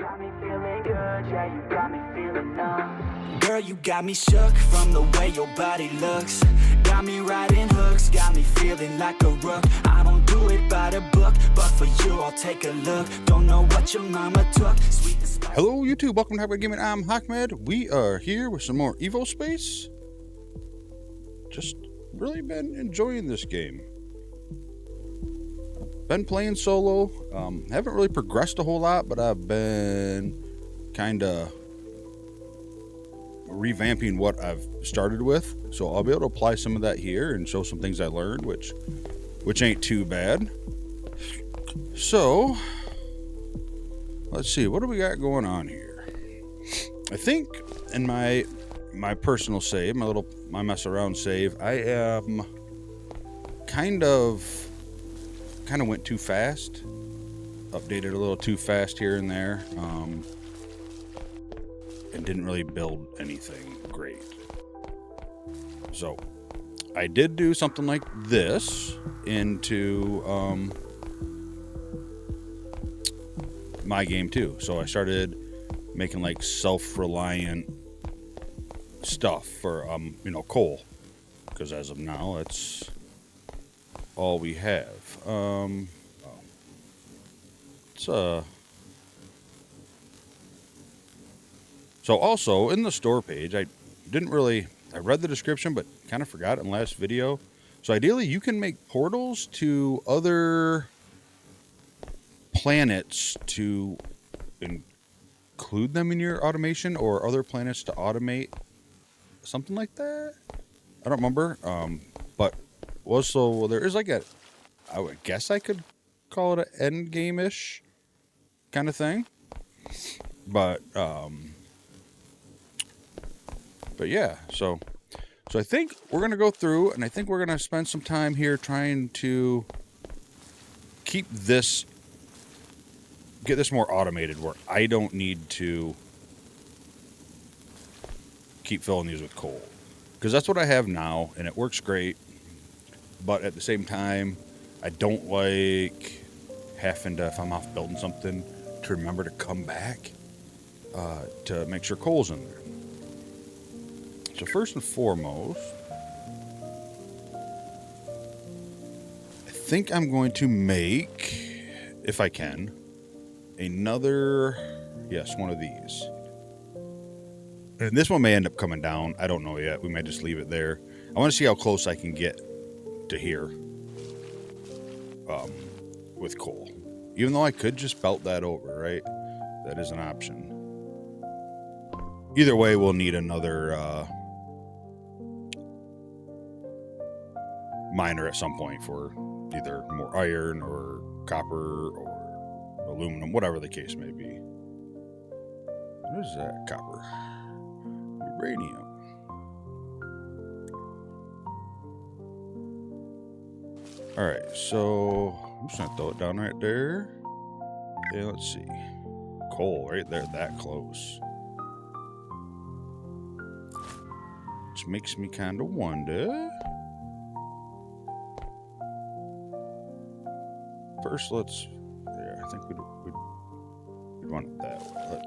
got me feeling good, yeah, you got me feeling numb. Girl, you got me shook from the way your body looks. Got me riding hooks, got me feeling like a rook. I don't do it by the book, but for you I'll take a look. Don't know what your mama took. Sweet the spice. Hello YouTube, welcome to Hyper Gaming. I'm Ahmed. We are here with some more Evospace. Just really been enjoying this game. Been playing solo. Haven't really progressed a whole lot, but I've been kind of revamping what I've started with. So I'll be able to apply some of that here and show some things I learned, which ain't too bad. So let's see, what do we got going on here? I think in my personal save, my mess around save, I am kind of went too fast. Updated a little too fast here and there. And didn't really build anything great. So I did do something like this into my game too. So I started making like self-reliant stuff for coal, because as of now that's all we have. So also in the store page, I read the description but kind of forgot it in the last video. So ideally you can make portals to other planets to include them in your automation, or other planets to automate something like that. I don't remember. But also there is like I would guess I could call it an end game-ish kind of thing. But yeah, so I think we're going to go through, and I think we're going to spend some time here trying to get this more automated, where I don't need to keep filling these with coal. Because that's what I have now, and it works great. But at the same time, I don't like having to, if I'm off building something, to remember to come back to make sure coal's in there. So first and foremost, I think I'm going to make, if I can, one of these. And this one may end up coming down. I don't know yet. We may just leave it there. I want to see how close I can get to here with coal. Even though I could just belt that over, right? That is an option. Either way, we'll need another miner at some point for either more iron or copper or aluminum, whatever the case may be. What is that? Copper. Uranium. Alright, so I'm just gonna throw it down right there. Okay, let's see. Coal right there, that close. Which makes me kind of wonder. First, I think we'd want it that way.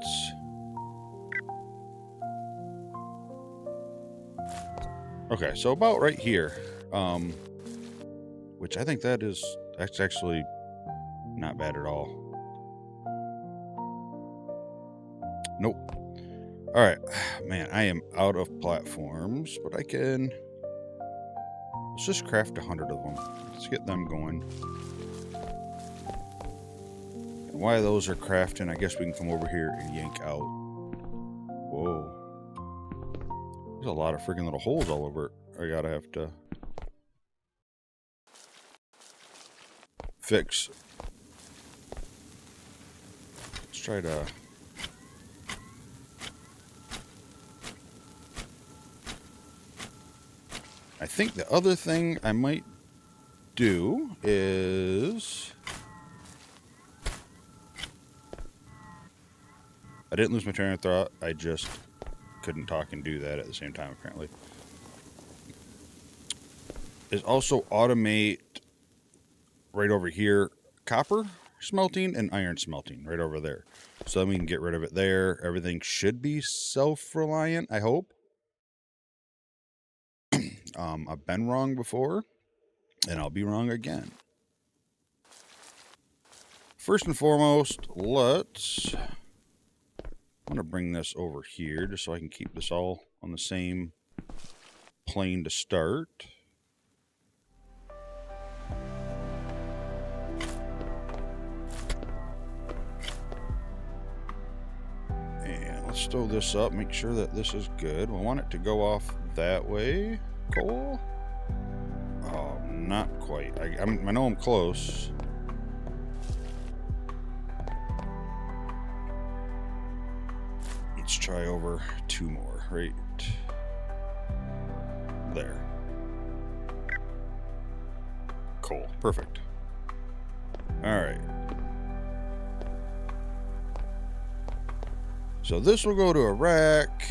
Okay, so about right here, which I think that's actually not bad at all. Nope. All right, man, I am out of platforms, but let's just craft 100 of them. Let's get them going. And while those are crafting, I guess we can come over here and yank out. Whoa. There's a lot of freaking little holes all over it. I gotta have to fix. Let's try to. I think the other thing I might do is, I didn't lose my train of thought. I just couldn't talk and do that at the same time, apparently. Is also automate right over here copper smelting and iron smelting right over there. So then we can get rid of it there. Everything should be self-reliant, I hope. I've been wrong before, and I'll be wrong again. First and foremost, I'm going to bring this over here just so I can keep this all on the same plane to start. And let's throw this up, make sure that this is good. We want it to go off that way. Coal? Oh, not quite. I know I'm close. Let's try over 2 more, right there. Cool, perfect. All right. So this will go to a rack.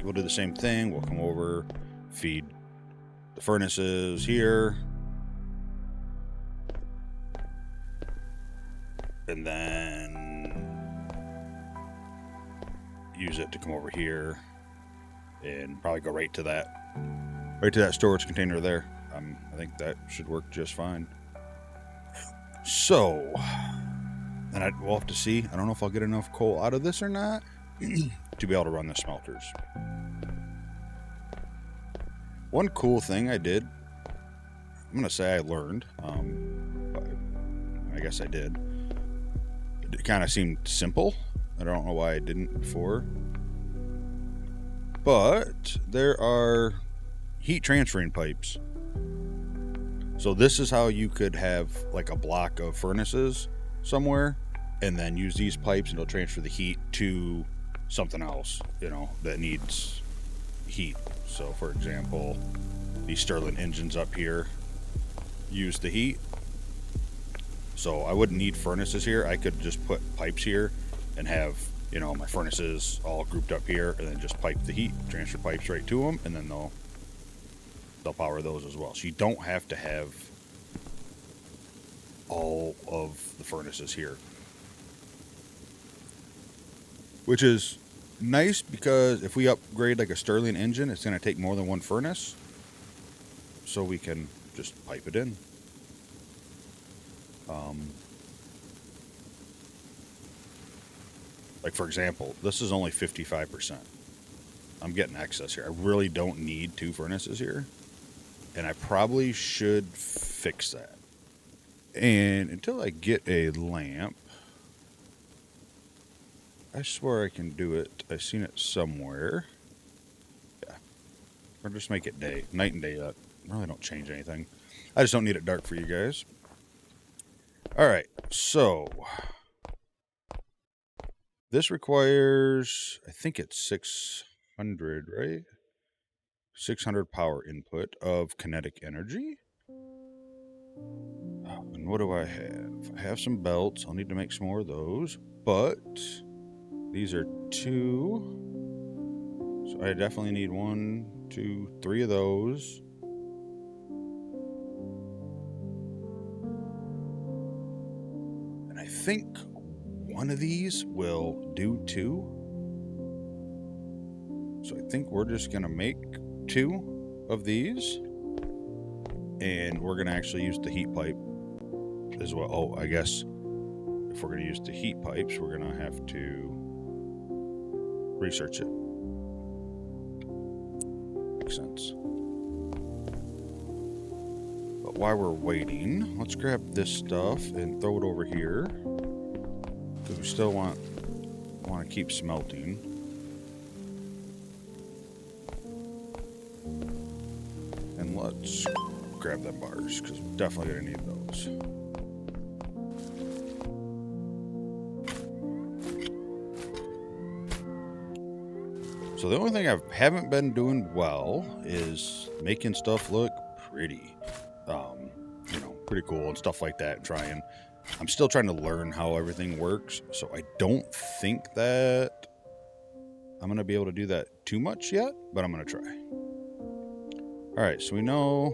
We'll do the same thing. We'll come over, feed the furnaces here. And then use it to come over here and probably go right to that storage container there. I think that should work just fine. So, and we'll have to see. I don't know if I'll get enough coal out of this or not to be able to run the smelters. One cool thing I did, I'm going to say I learned, but I guess I did. It kind of seemed simple. I don't know why I didn't before. But there are heat transferring pipes. So this is how you could have like a block of furnaces somewhere and then use these pipes and it'll transfer the heat to something else, that needs heat. So for example, these Stirling engines up here use the heat. So I wouldn't need furnaces here. I could just put pipes here and have, my furnaces all grouped up here and then just pipe the heat, transfer pipes right to them, and then they'll power those as well. So you don't have to have all of the furnaces here. Which is nice because if we upgrade like a Stirling engine, it's going to take more than one furnace. So we can just pipe it in. Like for example, this is only 55%. I'm getting excess here. I really don't need 2 furnaces here. And I probably should fix that. And until I get a lamp, I swear I can do it. I've seen it somewhere. Yeah. Or just make it day. Night and day. That really don't change anything. I just don't need it dark for you guys. Alright, so this requires, I think it's 600, right? 600 power input of kinetic energy. And what do I have? I have some belts. I'll need to make some more of those. But these are 2. So I definitely need 1, 2, 3 of those. And I think one of these will do 2. So I think we're just going to make 2 of these. And we're going to actually use the heat pipe as well. Oh, I guess if we're going to use the heat pipes, we're going to have to research it. Makes sense. But while we're waiting, let's grab this stuff and throw it over here. Because we still want to keep smelting. And let's grab them bars, because we're definitely going to need those. So the only thing I haven't been doing well is making stuff look pretty. Pretty cool and stuff like that. I'm still trying to learn how everything works, so I don't think that I'm going to be able to do that too much yet, but I'm going to try. Alright, so we know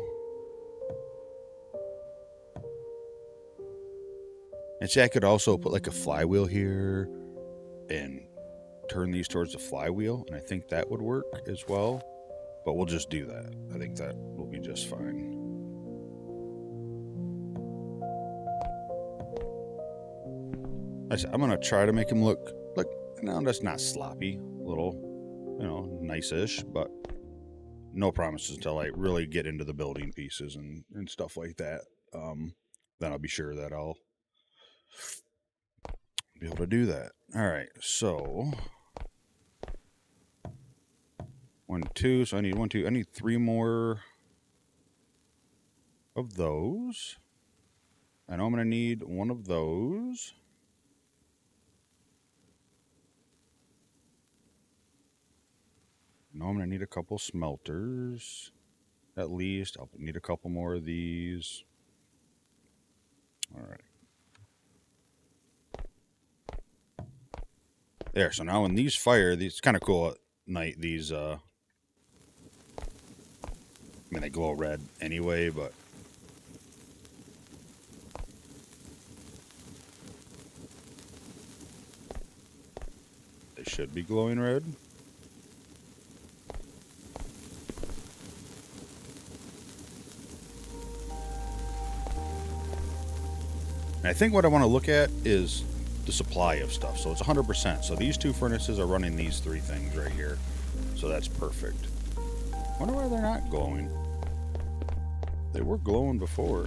And see, I could also put like a flywheel here and turn these towards the flywheel, and I think that would work as well. But we'll just do that. I think that will be just fine. Like I said, I'm gonna try to make him look like, no, that's not sloppy, a little, you know, nice-ish, but no promises until I really get into the building pieces and stuff like that. Then I'll be sure that I'll be able to do that. All right, so 1, 2. So I need 1, 2. I need 3 more of those. I know I'm gonna need 1 of those. I know I'm gonna need a couple smelters, at least. I'll need a couple more of these. All right. There, so now when these fire, these kind of cool at night, these, I mean, they glow red anyway, but they should be glowing red. And I think what I want to look at is the supply of stuff. So it's 100%. So these 2 furnaces are running these 3 things right here. So that's perfect. Wonder why they're not glowing. They were glowing before.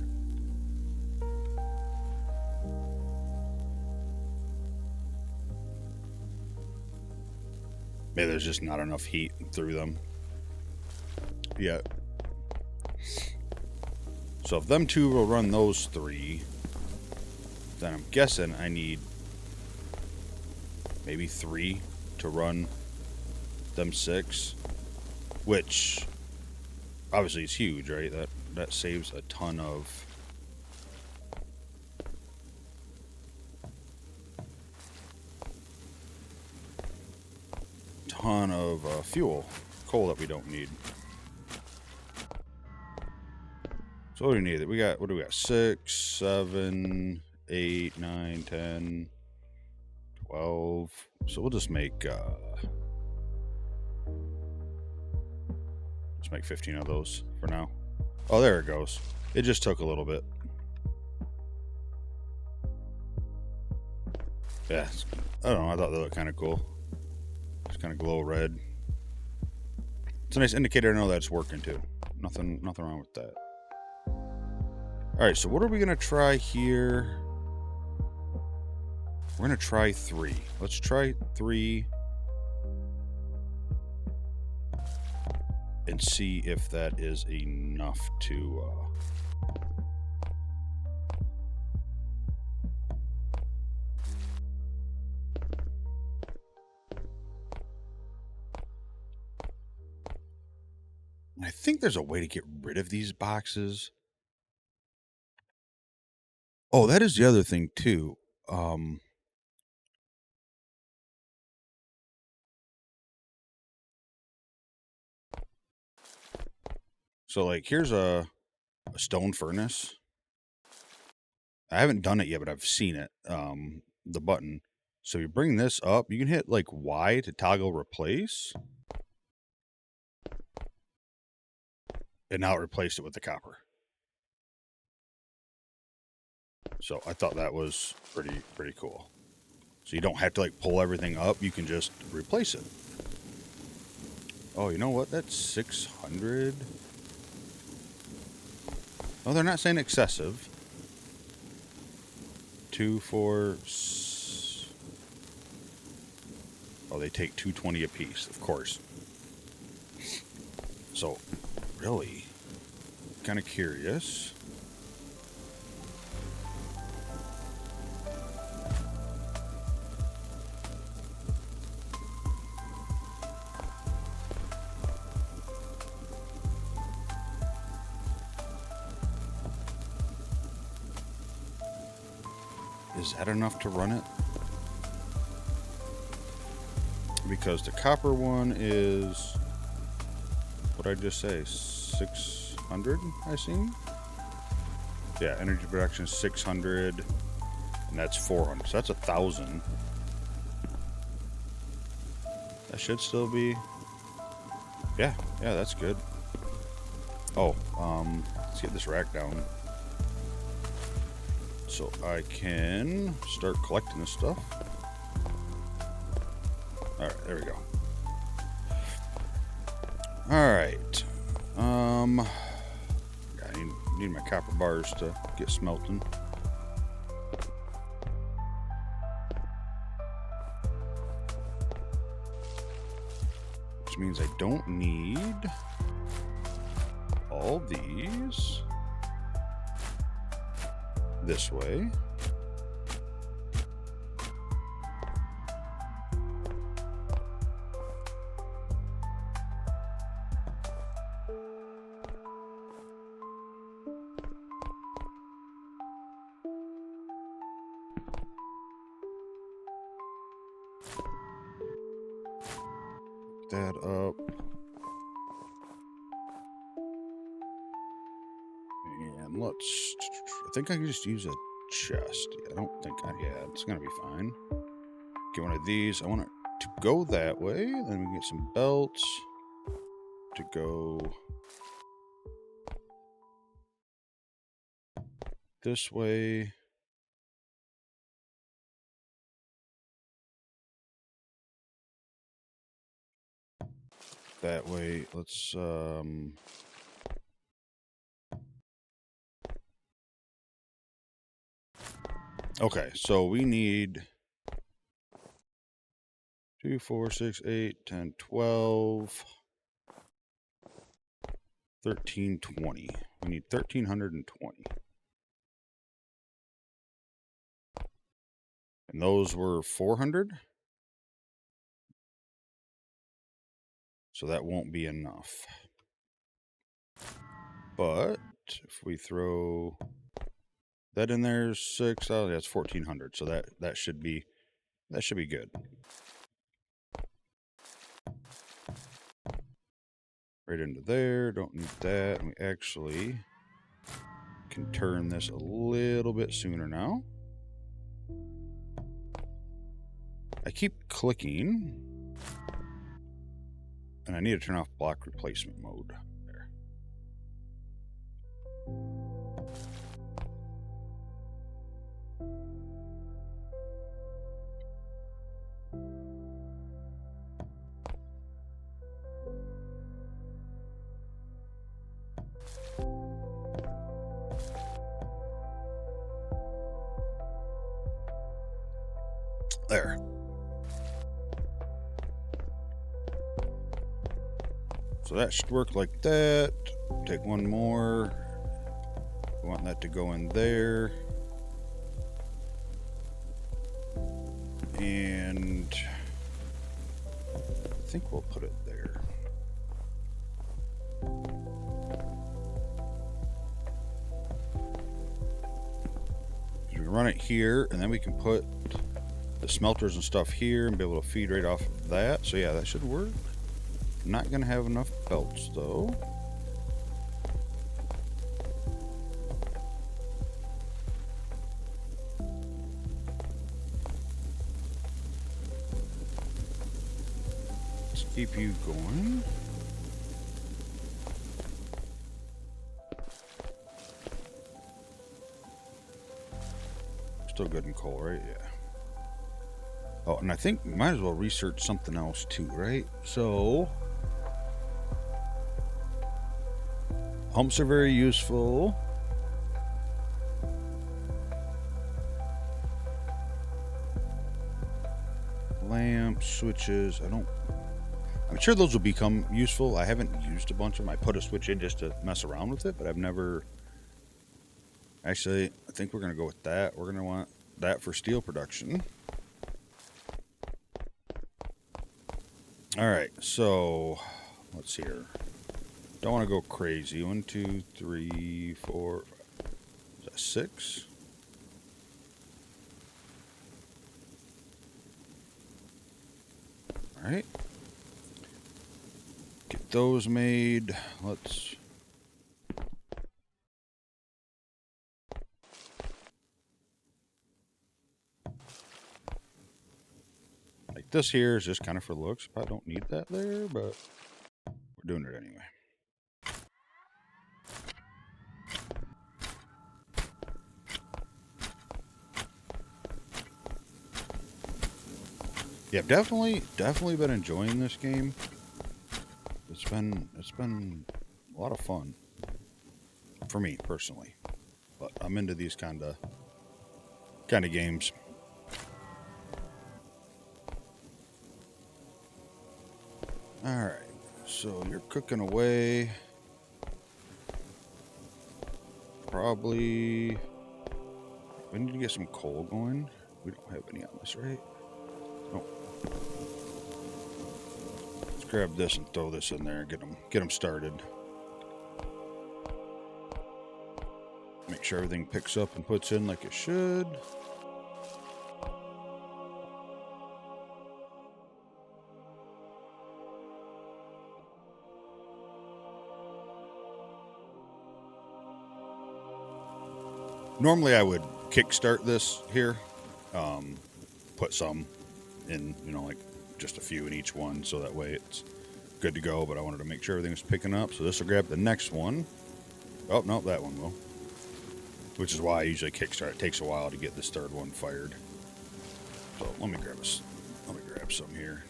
Maybe there's just not enough heat through them yet. So if them 2 will run those 3, then I'm guessing I need maybe 3 to run them 6, which obviously is huge, right? That saves a ton of fuel, coal that we don't need. So what do we need? What do we got? 6, 7, 8, 9, 10, 12. So we'll just make 15 of those for now. Oh, there it goes. It just took a little bit. Yeah, I don't know. I thought they looked kind of cool. Just kind of glow red. It's a nice indicator to know that it's working too. Nothing wrong with that. All right, so what are we gonna try here? We're gonna try 3. Let's try 3 and see if that is enough to I think there's a way to get rid of these boxes. Oh, that is the other thing too. So like here's a stone furnace. I haven't done it yet, but I've seen it. The button. So you bring this up, you can hit like Y to toggle replace. And now it replaced it with the copper. So I thought that was pretty cool. So you don't have to like pull everything up, you can just replace it. Oh, you know what? That's 600. Oh, they're not saying excessive. 2, 4. Oh, they take 220 a piece, of course. So, really, kind of curious. Is that enough to run it? Because the copper one is, what did I just say, 600, I seen? Yeah, energy production is 600. And that's 400. So that's 1,000. That should still be... Yeah, that's good. Oh, let's get this rack down. So I can start collecting this stuff. Alright, there we go. Alright. I need my copper bars to get smelting. Which means I don't need all these this way. That up. And let's... I think I can just use a chest. I don't think yeah, it's gonna be fine. Get one of these. I want it to go that way. Then we get some belts to go this way. That way. Let's okay, so we need 2, 4, 6, 8, 10, 12, 13, 20. We need 1,320. And those were 400. So that won't be enough. But if we throw that in there, 6, oh, that's 1,400. So that should be good. Right into there. Don't need that. And we actually can turn this a little bit sooner now. I keep clicking. And I need to turn off block replacement mode. There. There. So that should work like that. Take one more. I want that to go in there. And I think we'll put it there. We run it here, and then we can put the smelters and stuff here and be able to feed right off of that. So yeah, that should work. Not gonna have enough belts though. Let's keep you going. Still good in coal, right? Yeah. Oh, and I think we might as well research something else too, right? So humps are very useful. Lamps, switches, I'm sure those will become useful. I haven't used a bunch of them. I put a switch in just to mess around with it, but I've never... Actually, I think we're going to go with that. We're going to want that for steel production. Alright, so let's see here. Don't want to go crazy. 1, 2, 3, 4, 5. Is that 6? Alright. Get those made. Let's... this here is just kind of for looks. I don't need that there, but we're doing it anyway. Yeah, definitely been enjoying this game. It's been a lot of fun for me personally. But I'm into these kind of games. All right, so you're cooking away. Probably we need to get some coal going. We don't have any on this, right? No. Let's grab this and throw this in there. Get them started. Make sure everything picks up and puts in like it should. Normally I would kickstart this here, put some in, like just a few in each one, so that way it's good to go, but I wanted to make sure everything was picking up, so this will grab the next one. Oh, no, that one will. Which is why I usually kickstart. It takes a while to get this third one fired. So let me grab some here.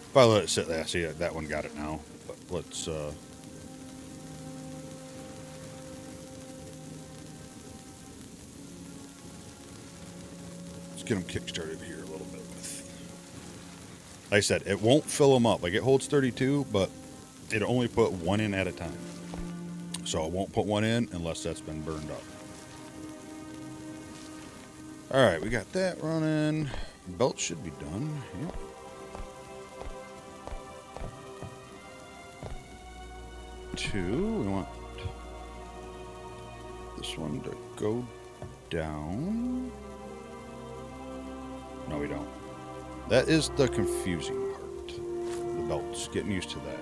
If I let it sit there, see that one got it now, but let's get them kick-started here a little bit with. Like I said, it won't fill them up. Like it holds 32, but it'll only put one in at a time. So it won't put one in unless that's been burned up. All right, we got that running. Belt should be done. Yep. Two. We want this one to go down. No, we don't. That is the confusing part. The belts. Getting used to that.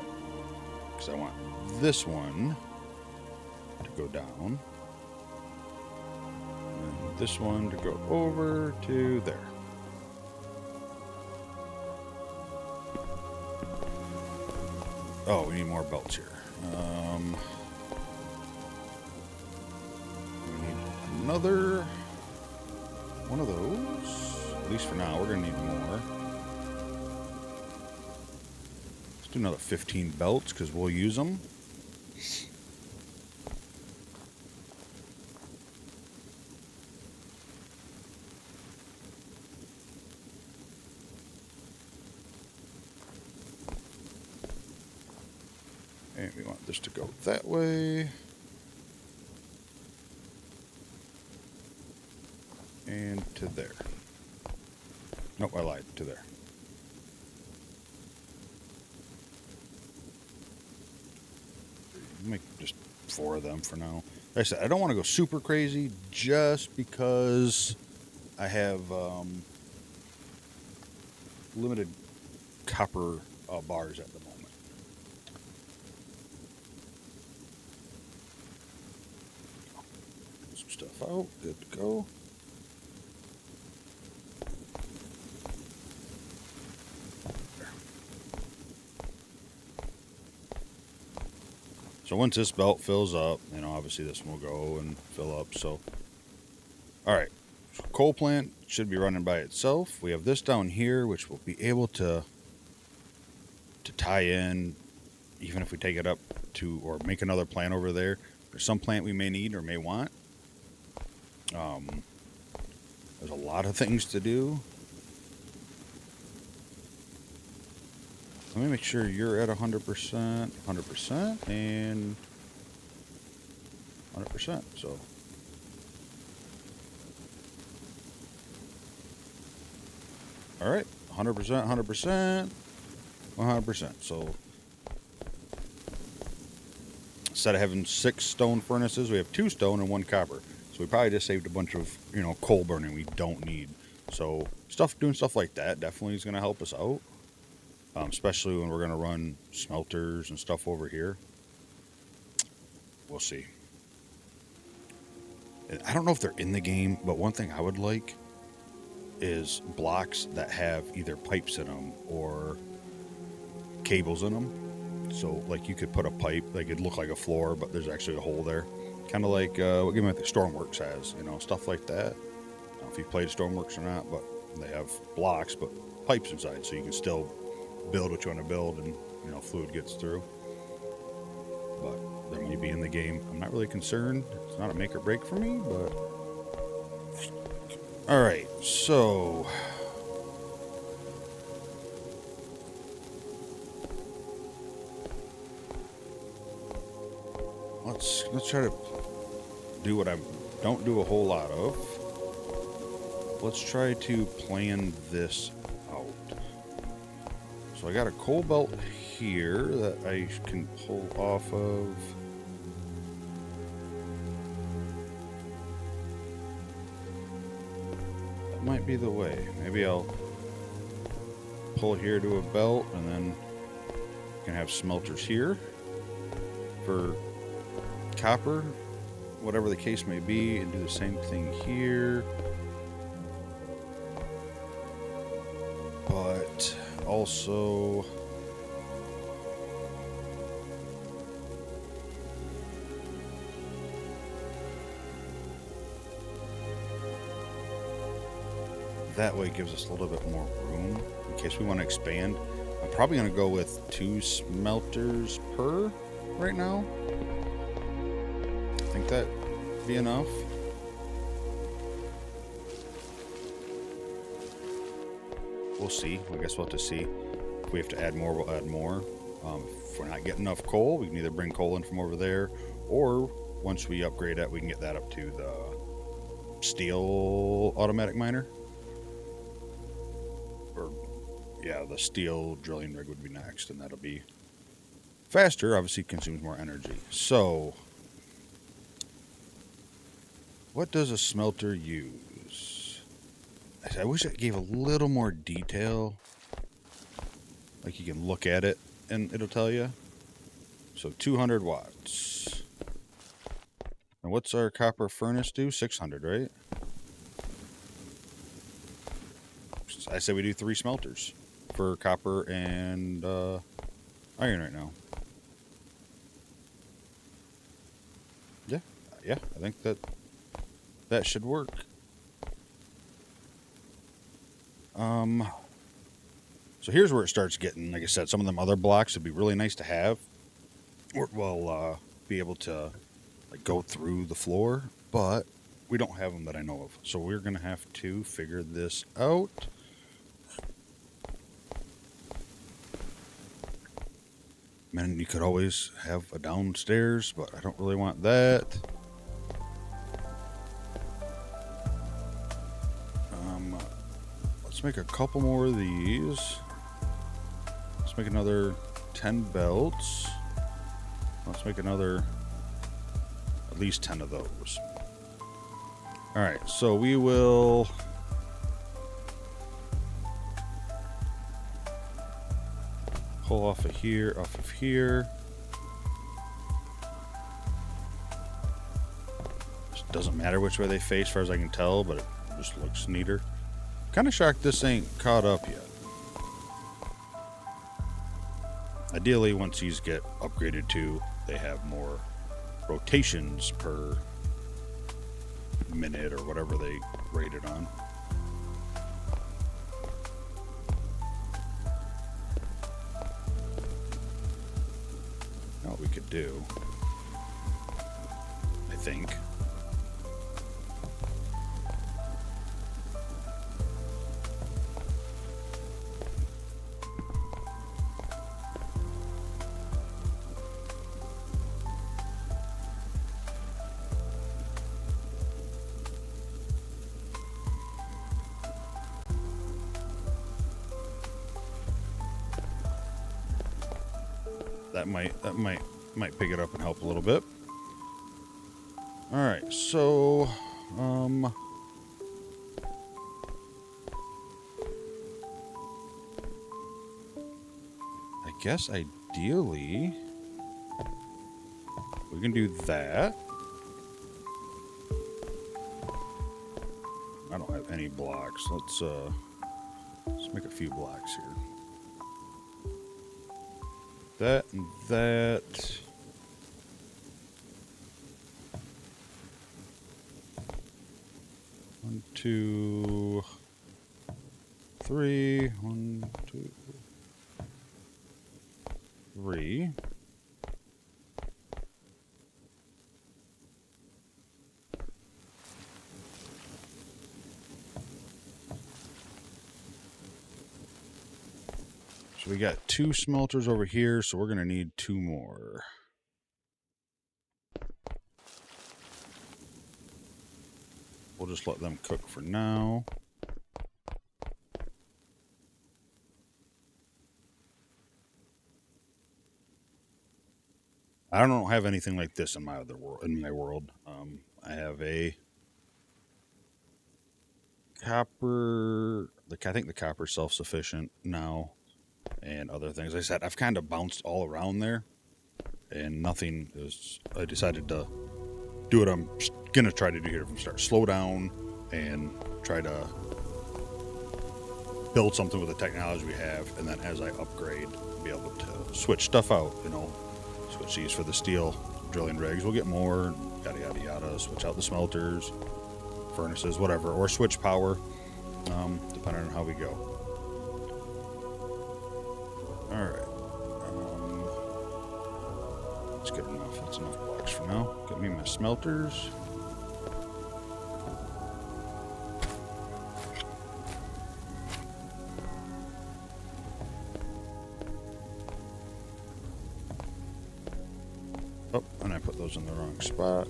Because I want this one to go down. And this one to go over to there. Oh, we need more belts here. We need another one of those. At least for now, we're going to need more. Let's do another 15 belts because we'll use them. And we want this to go that way. And to there. Nope, I lied. To there. Make just 4 of them for now. Like I said, I don't want to go super crazy just because I have limited copper bars at the moment. Get some stuff out. Good to go. So once this belt fills up, obviously this one will go and fill up. So, all right, so coal plant should be running by itself. We have this down here, which we'll be able to tie in, even if we take it up to or make another plant over there. There's some plant we may need or may want. There's a lot of things to do. Let me make sure you're at 100%, 100%, and 100%. So, all right, 100%, 100%, 100%. So, instead of having 6 stone furnaces, we have 2 stone and 1 copper. So we probably just saved a bunch of coal burning we don't need. So doing stuff like that definitely is going to help us out. Especially when we're going to run smelters and stuff over here. We'll see. I don't know if they're in the game, but one thing I would like is blocks that have either pipes in them or cables in them. So like you could put a pipe, like it'd look like a floor, but there's actually a hole there. Kind of like what Game of the Stormworks has, you know, stuff like that. I don't know if you've played Stormworks or not, but they have blocks, but pipes inside, so you can still build what you want to build, and you know, fluid gets through. But there may be in the game. I'm not really concerned. It's not a make or break for me, but all right. So let's try to do what I don't do a whole lot of. Let's try to plan this out. So I got a coal belt here that I can pull off of. That might be the way. Maybe I'll pull here to a belt, and then I can have smelters here for copper, whatever the case may be, and do the same thing here. But also that way it gives us a little bit more room in case we want to expand. I'm probably going to go with 2 smelters per right now. I think that'd be enough. We'll see. I guess we'll have to see. If we have to add more, we'll add more. If we're not getting enough coal, we can either bring coal in from over there, or once we upgrade it, we can get that up to the steel automatic miner. Or, yeah, the steel drilling rig would be next, and that'll be faster. Obviously, consumes more energy. So, what does a smelter use? I wish it gave a little more detail. Like you can look at it and it'll tell you. So 200 watts. And what's our copper furnace do? 600, right? I say we do 3 smelters for copper and iron right now. Yeah, I think that should work. So here's where it starts getting, like I said, some of them other blocks would be really nice to have. Or we'll be able to like go through the floor, but we don't have them that I know of. So we're going to have to figure this out. Man, you could always have a downstairs, but I don't really want that. Let's make a couple more of these. Let's make another 10 belts. Let's make another at least 10 of those. All right, so we will pull off of here, off of here. Just doesn't matter which way they face, as far as I can tell, but it just looks neater. Kind of shocked this ain't caught up yet. Ideally, once these get upgraded to, they have more rotations per minute or whatever they rate it on. Now what we could do, I think, that might pick it up and help a little bit. All right, so I guess ideally we can do that. I don't have any blocks. Let's make a few blocks here. That and that. One, two, three. One, two, three. So we got 2 smelters over here, so we're going to need 2 more. We'll just let them cook for now. I don't have anything like this in my other world. I have a copper. I think the copper's self-sufficient now, and other things. Like I said, I've kind of bounced all around there, and nothing is. I decided to do what I'm gonna try to do here from the start. Slow down and try to build something with the technology we have, and then as I upgrade, be able to switch stuff out. You know, switch these for the steel drilling rigs. We'll get more, yada yada yada. Switch out the smelters, furnaces, whatever, or switch power, depending on how we go. All right, that's good enough. That's enough blocks for now. Get me my smelters. Oh, and I put those in the wrong spot.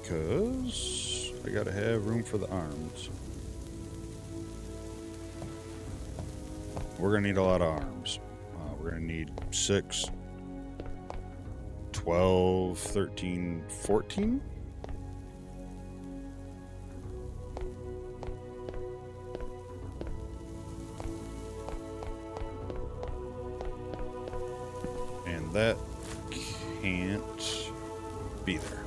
Because I gotta have room for the arms. We're gonna need a lot of arms. We're gonna need 6, 12, 13, 14. And that can't be there.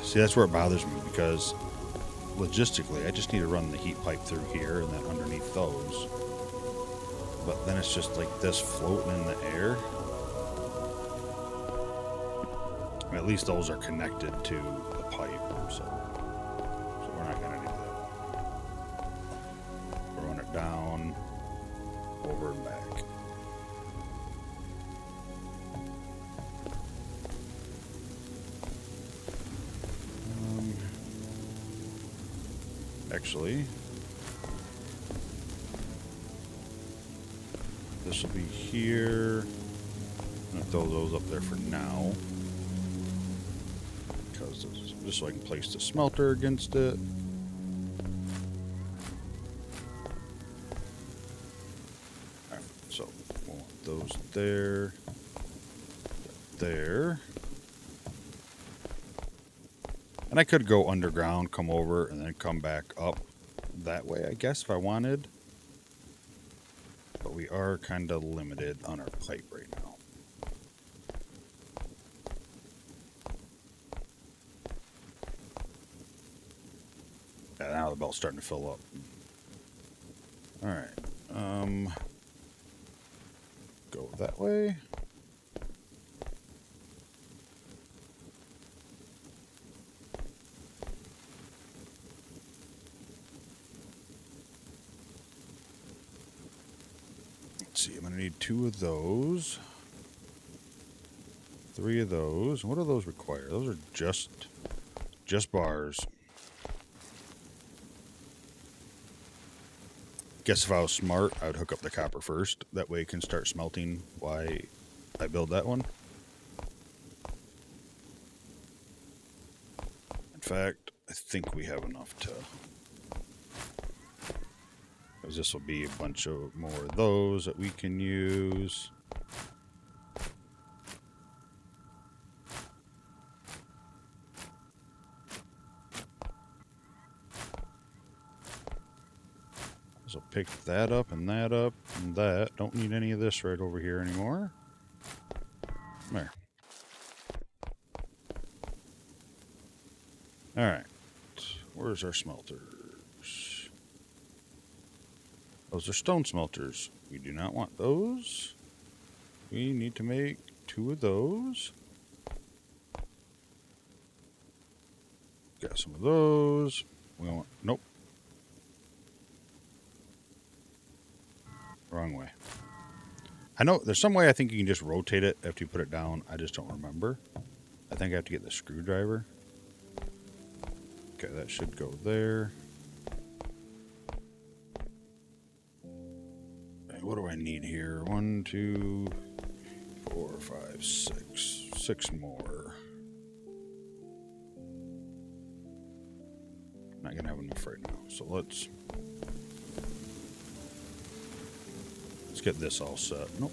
See, that's where it bothers me, because logistically, I just need to run the heat pipe through here and then underneath those. But then it's just like this floating in the air. I mean, at least those are connected to the pipe, so we're not gonna do that. We'll run it down, over and back. Actually, this will be here. I'm gonna throw those up there for now, because just so I can place the smelter against it. Alright, so we'll want those there, there. And I could go underground, come over, and then come back up that way, I guess, if I wanted. But we are kind of limited on our pipe right now. Yeah, now the belt's starting to fill up. Alright. Go that way. See, I'm going to need 2 of those, 3 of those. What do those require? Those are just bars. Guess if I was smart, I would hook up the copper first. That way it can start smelting while I build that one. In fact, I think we have enough to... because this will be a bunch of more of those that we can use. So pick that up and that up and that. Don't need any of this right over here anymore. There. Alright. Where's our smelters? Those are stone smelters. We do not want those. We need to make 2 of those. Got some of those. We want... Nope. Wrong way. I know there's some way I think you can just rotate it after you put it down. I just don't remember. I think I have to get the screwdriver. Okay, that should go there. Okay, what do I need here? 1, 2, 4, 5, 6. 6 more. Not gonna have enough right now, so let's get this all set. Nope.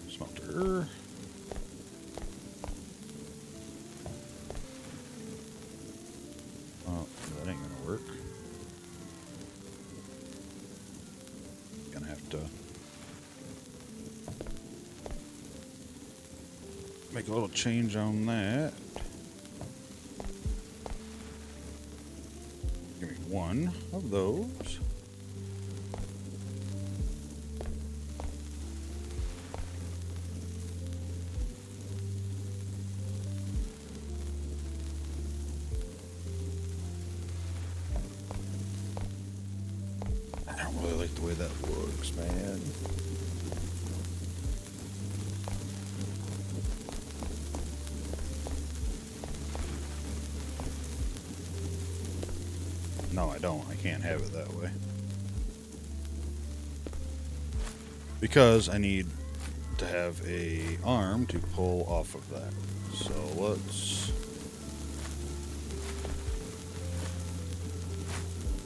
Smelter. Oh, that ain't gonna work. Gonna have to make a little change on that. Give me 1 of those. I don't really like the way that looks, man. No, I don't. I can't have it that way. Because I need to have a arm to pull off of that. So let's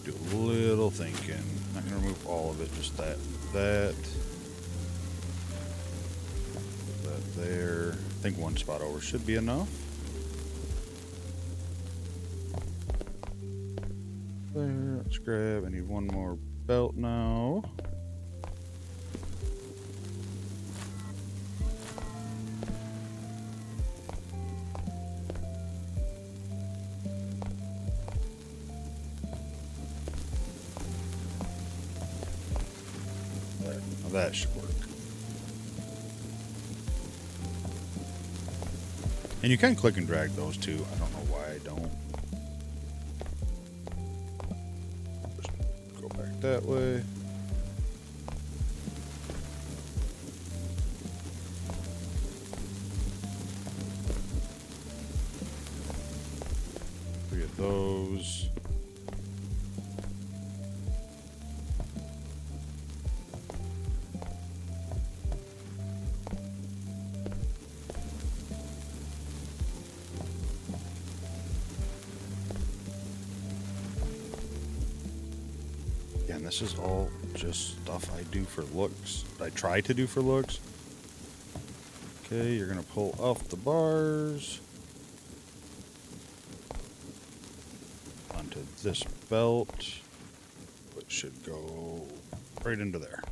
do a little thinking. Not gonna remove all of it, just that there. I think 1 spot over should be enough. There, let's grab, I need 1 more belt now. There, now that should work. And you can click and drag those too. I don't know why I don't. Just go back that way. Three of those. Again, this is all just stuff I do for looks. I try to do for looks. Okay, you're gonna pull off the bars onto this belt, which should go right into there.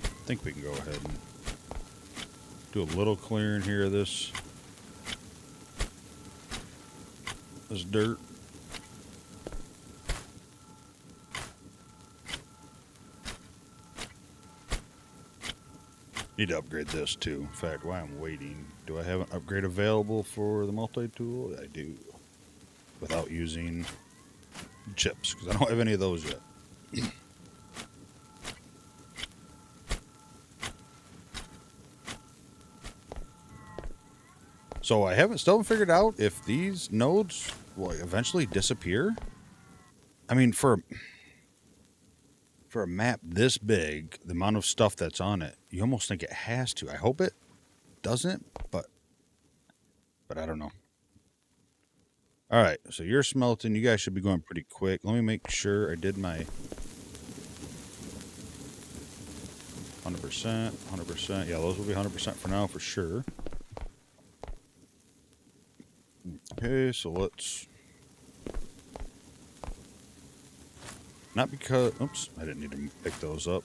I think we can go ahead and do a little clearing here of this dirt. Need to upgrade this too. In fact, while I'm waiting, do I have an upgrade available for the multi-tool? I do. Without using chips, because I don't have any of those yet. So I still haven't figured out if these nodes will eventually disappear. I mean, for a map this big, the amount of stuff that's on it, you almost think it has to. I hope it doesn't, but I don't know. All right, so you're smelting. You guys should be going pretty quick. Let me make sure I did my 100%, 100%. Yeah, those will be 100% for now for sure. Okay, so let's Not because... Oops, I didn't need to pick those up.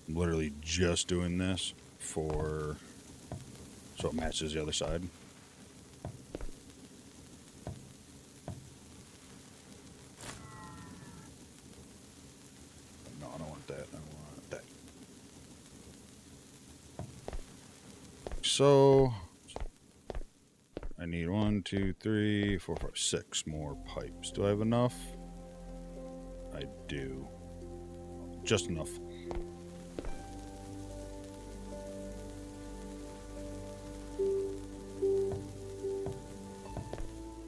I'm literally just doing this for... so it matches the other side. No, I don't want that. I want that. So... I need 1, 2, 3, 4, 5, 6 more pipes. Do I have enough? I do. Just enough.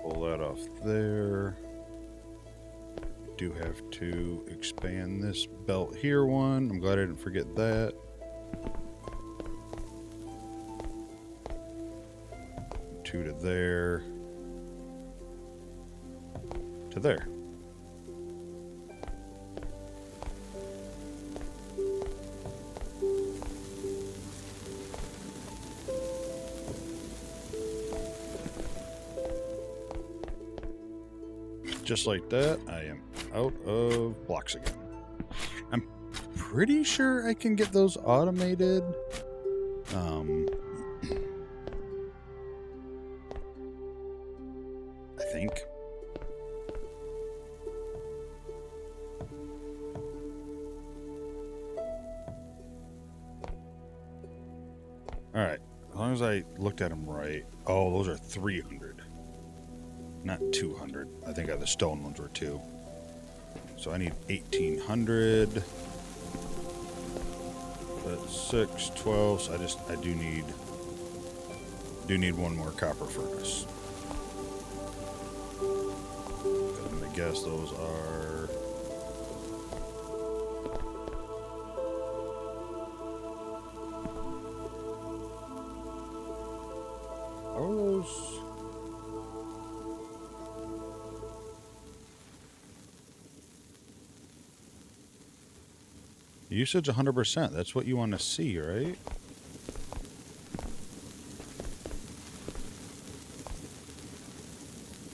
Pull that off there. Do have to expand this belt here one. I'm glad I didn't forget that. Two to there. To there. Just like that, I am out of blocks again. I'm pretty sure I can get those automated. I think. All right, as long as I looked at them right. Oh, those are 300. Not 200. I think the stone ones were 2. So I need 1800. That's 6, 12. So I do need one more copper furnace. I'm gonna guess those are. How are those? Usage 100%. That's what you want to see, right?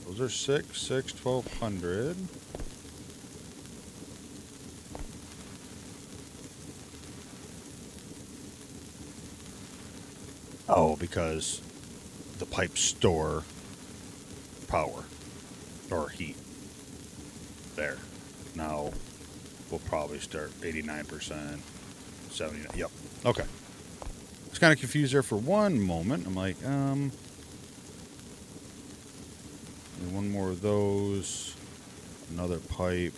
Those are 6, 1200. Oh, because the pipes store power or heat. There. Now we'll probably start 89%, 79. Yep. Okay. I was kind of confused there for one moment. I'm like, one more of those. Another pipe.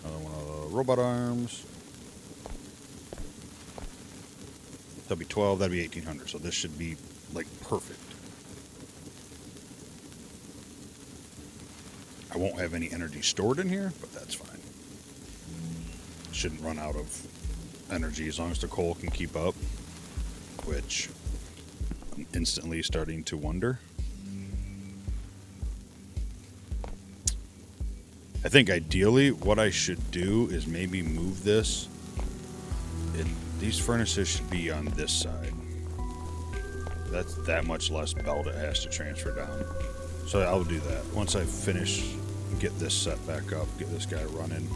Another one of the robot arms. That'll be 12. That'll be 1800. So this should be like perfect. I won't have any energy stored in here, but that's fine. Shouldn't run out of energy as long as the coal can keep up, which I'm instantly starting to wonder. I think ideally what I should do is maybe move this. These furnaces should be on this side. That's that much less belt it has to transfer down. So I'll do that. Once I finish, get this set back up, get this guy running.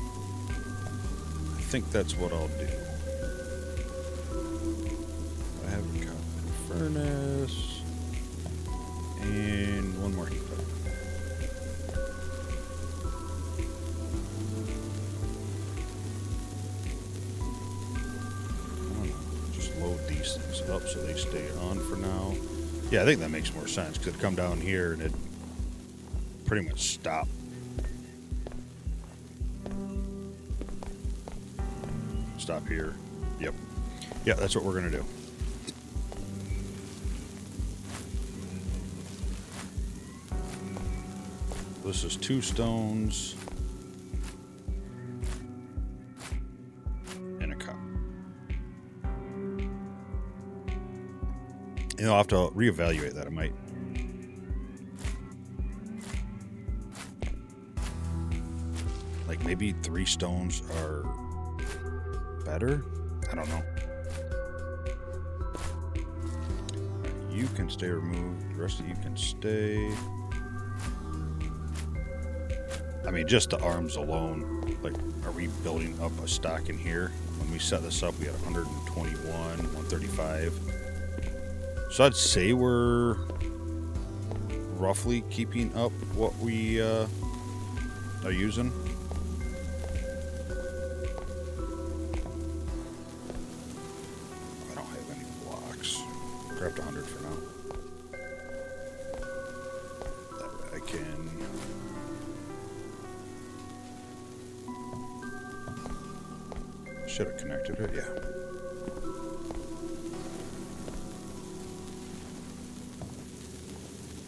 I think that's what I'll do. I have a copper furnace and one more heat pipe. Just load these things up so they stay on for now. Yeah, I think that makes more sense because it'd come down here and it'd pretty much stop. Stop here. Yep. Yeah, that's what we're going to do. This is 2 stones and a cup. You know, I'll have to reevaluate that. I might. Like maybe 3 stones are better? I don't know. You can stay removed. The rest of you can stay. I mean, just the arms alone. Like, are we building up a stock in here? When we set this up, we had 121, 135. So I'd say we're roughly keeping up what we are using. I don't have any blocks. Craft 100 for now. That way I can. Should have connected it, yeah.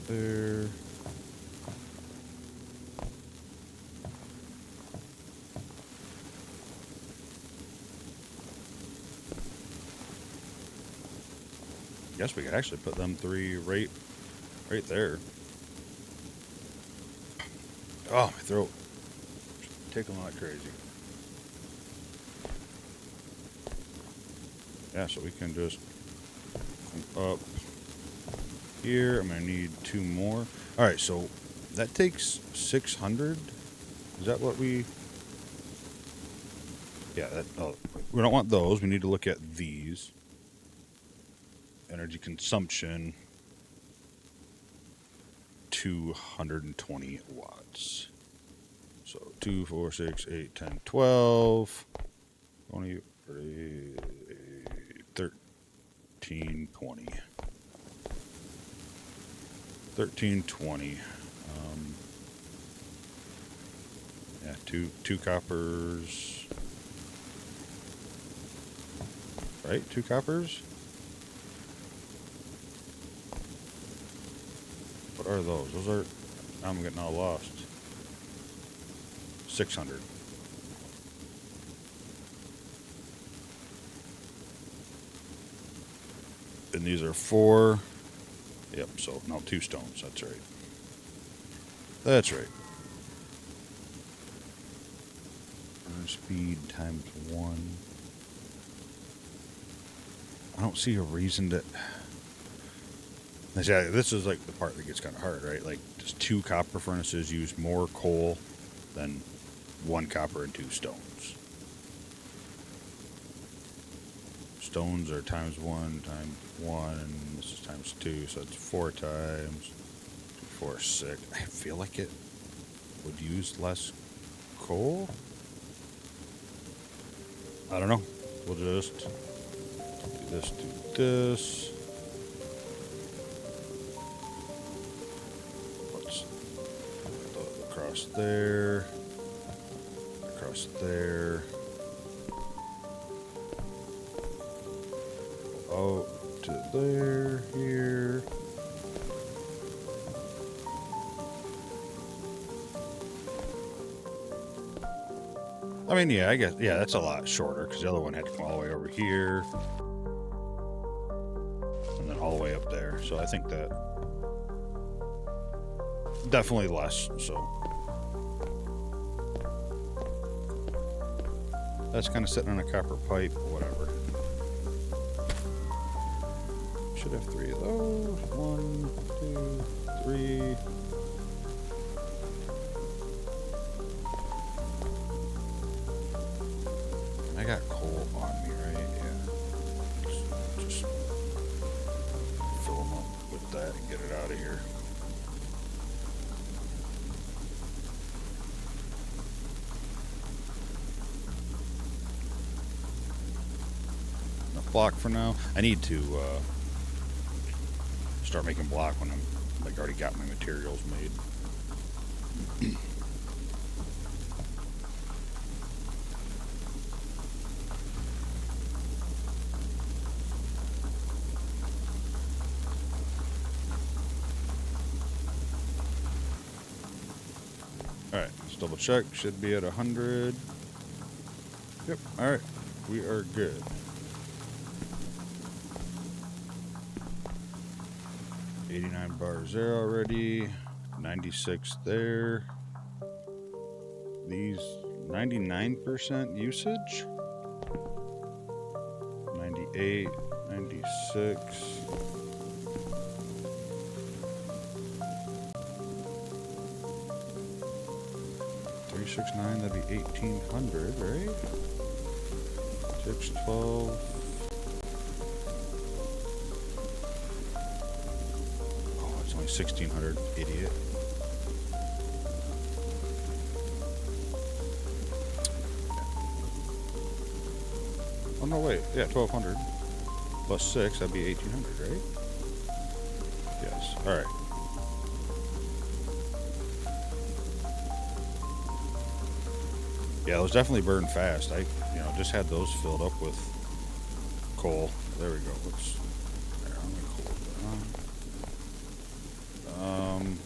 There. Guess we could actually put them three right there. Oh, my throat. Tickling like crazy. Yeah, so we can just come up here. I'm going to need 2 more. Alright, so that takes 600. Is that what we... Yeah, that, oh, we don't want those. We need to look at these. Energy consumption, 220 watts. So 2, 4, 6, 8, 10, 12, 20, 13, 20. 13, 20. Yeah, two coppers. Right? 2 coppers? What are those? Those are... I'm getting all lost. 600. And these are 4. Yep, so no, 2 stones. That's right. That's right. Burn speed times 1. I don't see a reason to... This is like the part that gets kind of hard, right? Like, just 2 copper furnaces use more coal than 1 copper and 2 stones. Stones are times 1, and this is times 2, so it's 4 times 4, 6. I feel like it would use less coal. I don't know. We'll just do this, do this. Across there, across there, out to there, here. I mean, yeah, I guess, yeah, that's a lot shorter because the other one had to come all the way over here and then all the way up there. So I think that definitely less, so. That's kind of sitting on a copper pipe, whatever. Should have 3 of those. 1, 2, 3. I got coal on me, right? Yeah. Just fill them up with that and get it out of here. Block for now. I need to start making block when I'm like already got my materials made. Alright, let's double check. Should be at 100. Yep, alright. We are good. 89 bars there already. 96 there. These 99% usage. 98, 96. 6, 9, that'd be 1800, right? 6, 12. Oh, it's only 1600, idiot. Oh, no, wait. Yeah, 1200 plus 6, that'd be 1800, right? Yes. All right. Yeah, those definitely burn fast. I, just had those filled up with coal. There we go. Let's. There, I'm gonna cool it down.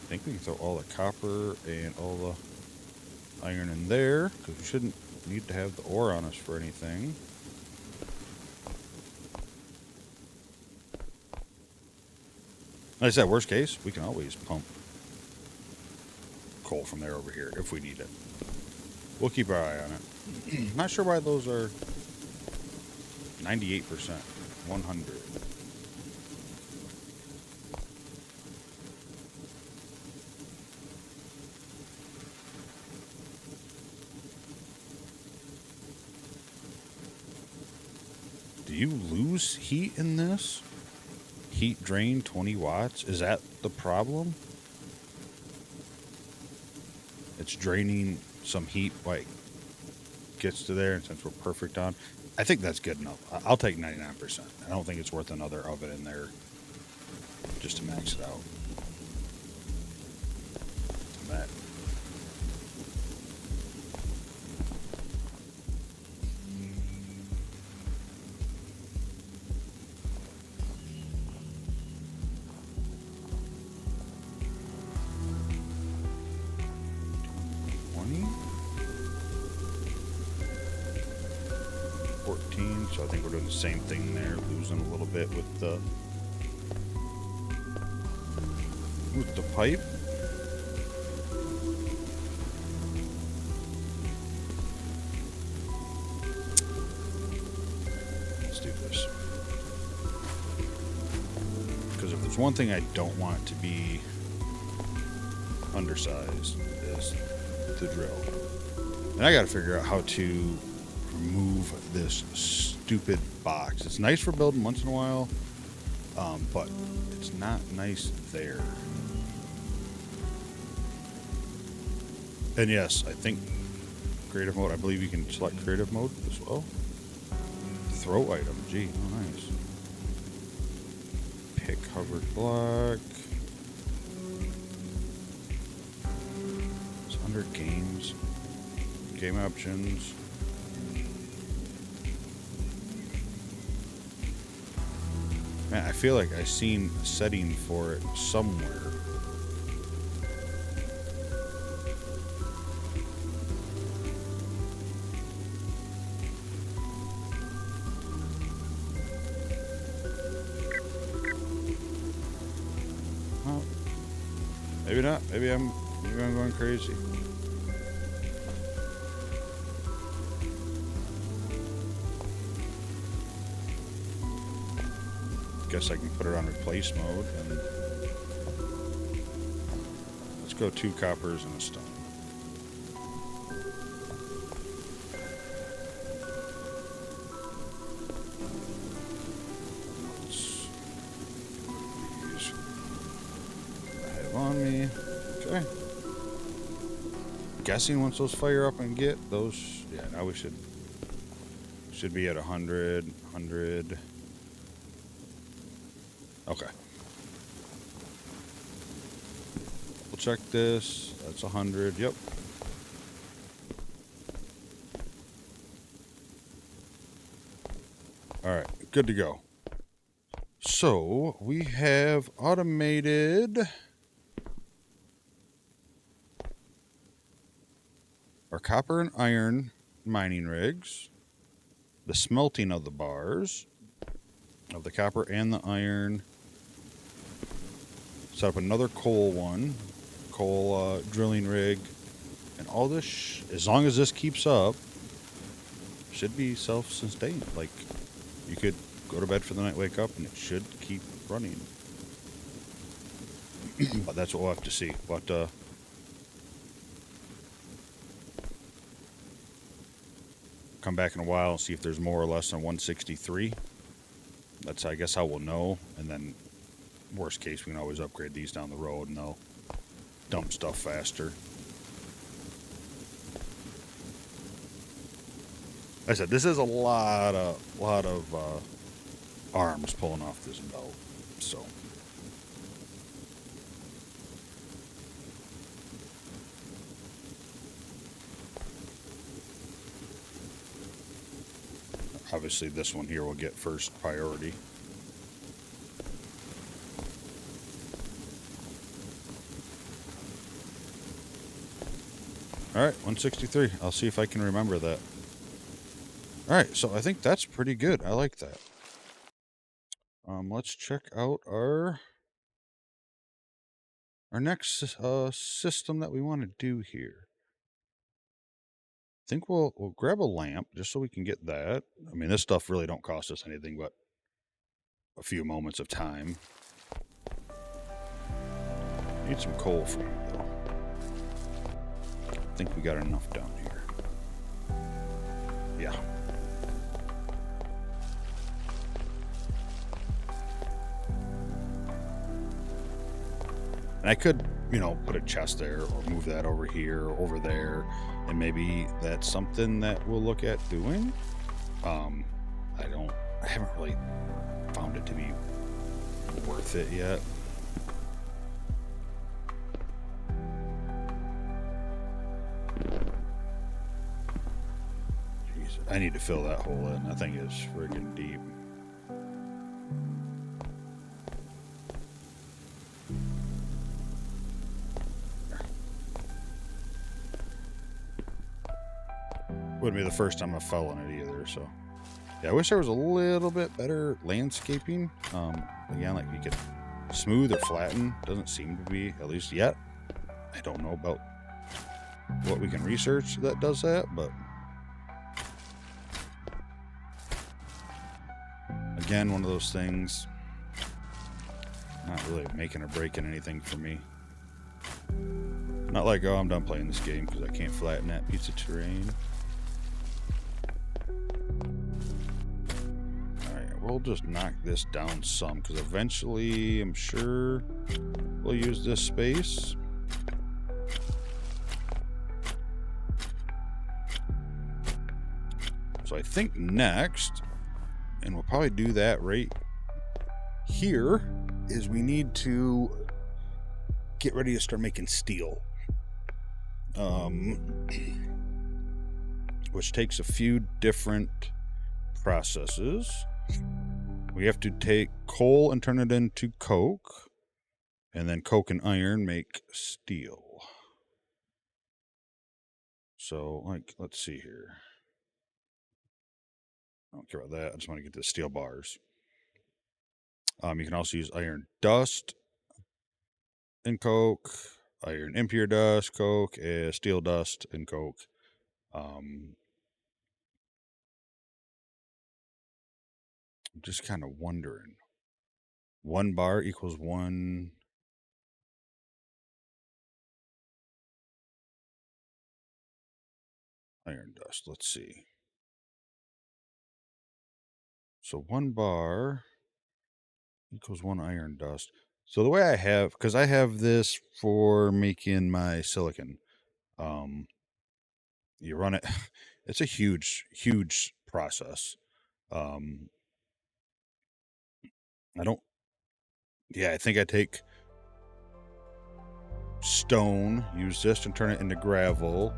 I think we can throw all the copper and all the iron in there because we shouldn't need to have the ore on us for anything. Like I said, worst case, we can always pump coal from there over here if we need it. We'll keep our eye on it. Not sure why those are 98%, 100. Do you lose heat in this? Heat drain 20 watts? Is that the problem? It's draining some heat, like, gets to there, and since we're perfect on, I think that's good enough. I'll take 99%. I don't think it's worth another oven in there just to max it out. That. So I think we're doing the same thing there, losing a little bit with the pipe. Let's do this. Because if there's one thing I don't want to be undersized is the drill. And I got to figure out how to remove this stupid box. It's nice for building once in a while, but it's not nice there. And yes, I think creative mode, I believe you can select creative mode as well. Throw item, gee, oh nice. Pick covered block. It's under games. Game options. Man, I feel like I've seen a setting for it somewhere. Well, maybe not. Maybe I'm going crazy. Guess I can put it on replace mode, and let's go 2 coppers and a stone. Let's use I have on me. Okay. Guessing once those fire up and get those, yeah. Now we should be at 100. Okay. We'll check this. That's 100. Yep. All right. Good to go. So we have automated our copper and iron mining rigs, the smelting of the bars, of the copper and the iron. Set up another coal drilling rig, and all this, as long as this keeps up, should be self-sustained. Like, you could go to bed for the night, wake up, and it should keep running. But that's what we'll have to see. But come back in a while and see if there's more or less than 163. That's, I guess, how we'll know. And then, worst case, we can always upgrade these down the road and they'll dump stuff faster. Like I said, this is a lot of arms pulling off this belt, so. Obviously, this one here will get first priority. Alright, 163. I'll see if I can remember that. Alright, so I think that's pretty good. I like that. Let's check out our next system that we want to do here. I think we'll grab a lamp just so we can get that. I mean, this stuff really don't cost us anything but a few moments of time. Need some coal for you, though. I think we got enough down here. Yeah. And I could, you know, put a chest there or move that over here or over there. And maybe that's something that we'll look at doing. I haven't really found it to be worth it yet. Jeez, I need to fill that hole in. That thing is friggin' deep. Wouldn't be the first time I fell in it either, so. Yeah, I wish there was a little bit better landscaping. Again, like you could smooth or flatten. Doesn't seem to be, at least yet. I don't know about what we can research that does that, but again, one of those things, not really making or breaking anything for me. Not like, oh, I'm done playing this game because I can't flatten that piece of terrain. We'll just knock this down some, because eventually, I'm sure, we'll use this space. So I think next, and we'll probably do that right here, is we need to get ready to start making steel. Which takes a few different processes. We have to take coal and turn it into coke, and then coke and iron make steel. So, like, let's see here. I don't care about that. I just want to get the steel bars. You can also use iron dust and coke, iron impure dust, coke, steel dust, and coke. I'm just kind of wondering. 1 bar equals 1 iron dust. Let's see. So 1 bar equals 1 iron dust. So the way I have, because I have this for making my silicon. You run it. It's a huge process. I think I take stone, use this to turn it into gravel,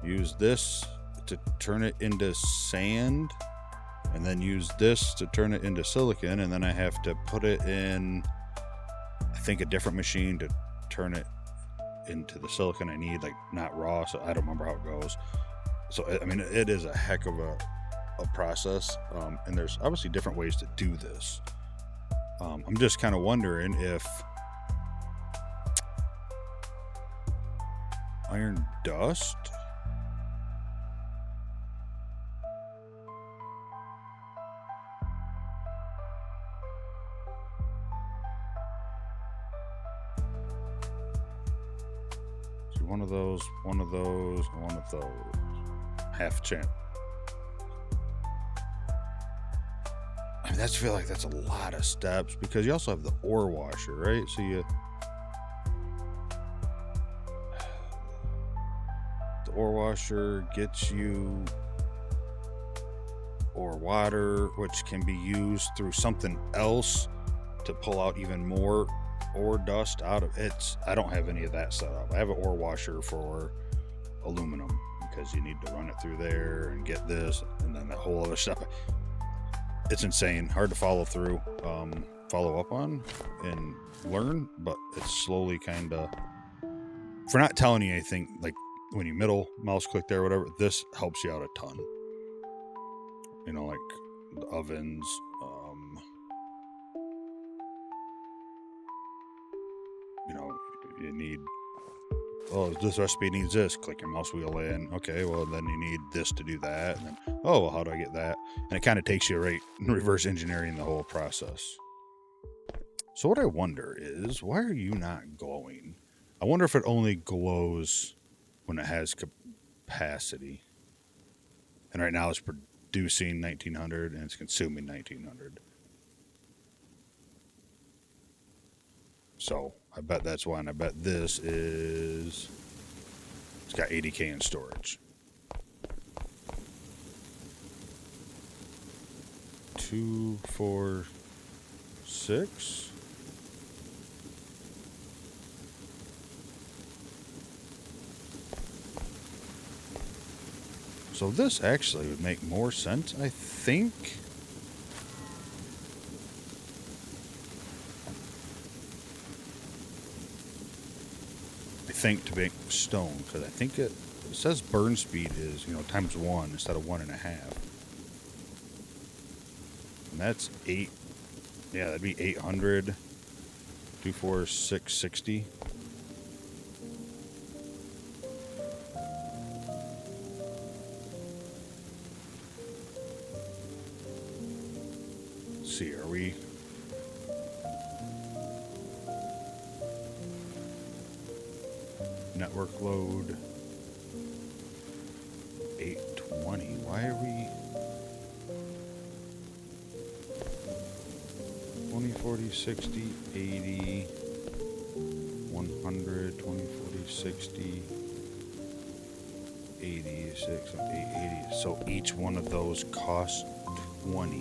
use this to turn it into sand, and then use this to turn it into silicon, and then I have to put it in, I think, a different machine to turn it into the silicon I need, like not raw, so I don't remember how it goes. So I mean, it is a heck of a process, and there's obviously different ways to do this. I'm just kind of wondering if iron dust one of those, one of those, one of those. Half chance. I mean, I feel like that's a lot of steps because you also have the ore washer, right? So the ore washer gets you ore water, which can be used through something else to pull out even more ore dust out of it. I don't have any of that set up. I have an ore washer for aluminum because you need to run it through there and get this and then that whole other stuff. It's insane, hard to follow up on and learn, but it's slowly kind of, for not telling you anything, like when you middle mouse click there or whatever, this helps you out a ton. You know, like the ovens, you know, you need, oh, this recipe needs this, click your mouse wheel in, okay, well then you need this to do that, and then, oh, well, how do I get that? And it kind of takes you right reverse engineering the whole process. So what I wonder is, why are you not glowing? I wonder if it only glows when it has capacity. And right now it's producing 1900 and it's consuming 1900. So I bet that's why, and I bet this is, it's got 80K in storage. 2, 4, 6. So this actually would make more sense, I think. To make stone, because I think it says burn speed is, you know, times 1 instead of 1.5. And that's 8. Yeah, that'd be 800. 2, 4, 6, 60. Let's see, are we? Network load 820. Why are we 20, 40, 60, 80, 100, 20, 40, 60, 80, 6, 880. So each one of those costs 20.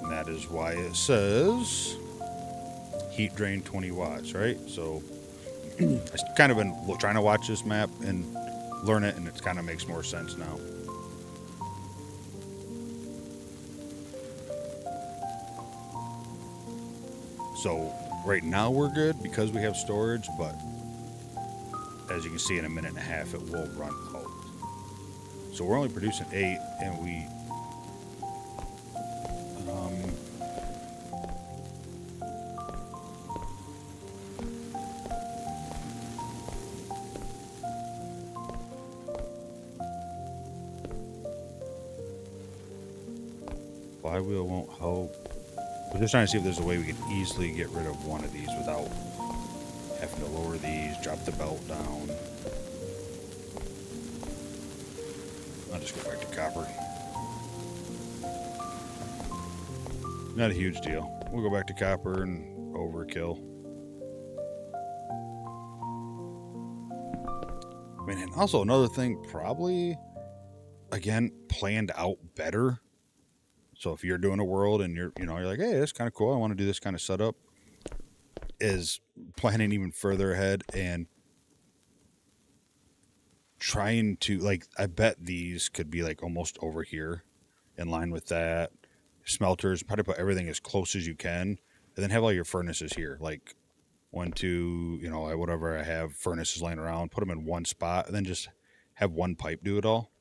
That is why it says heat drain 20 watts, right? So I've kind of been trying to watch this map and learn it, and it kind of makes more sense now. So right now we're good because we have storage, but as you can see in a minute and a half, it will run out. So we're only producing 8, and we flywheel won't help. We're just trying to see if there's a way we can easily get rid of one of these without having to lower these, drop the belt down. I'll just go back to copper. Not a huge deal. We'll go back to copper and overkill. I mean, and also another thing, probably, again, planned out better. So if you're doing a world and you're like, hey, that's kind of cool, I want to do this kind of setup, is planning even further ahead and trying to, like, I bet these could be like almost over here in line with that. Smelters, probably put everything as close as you can, and then have all your furnaces here, like 1, 2, whatever I have furnaces laying around, put them in one spot, and then just have one pipe do it all.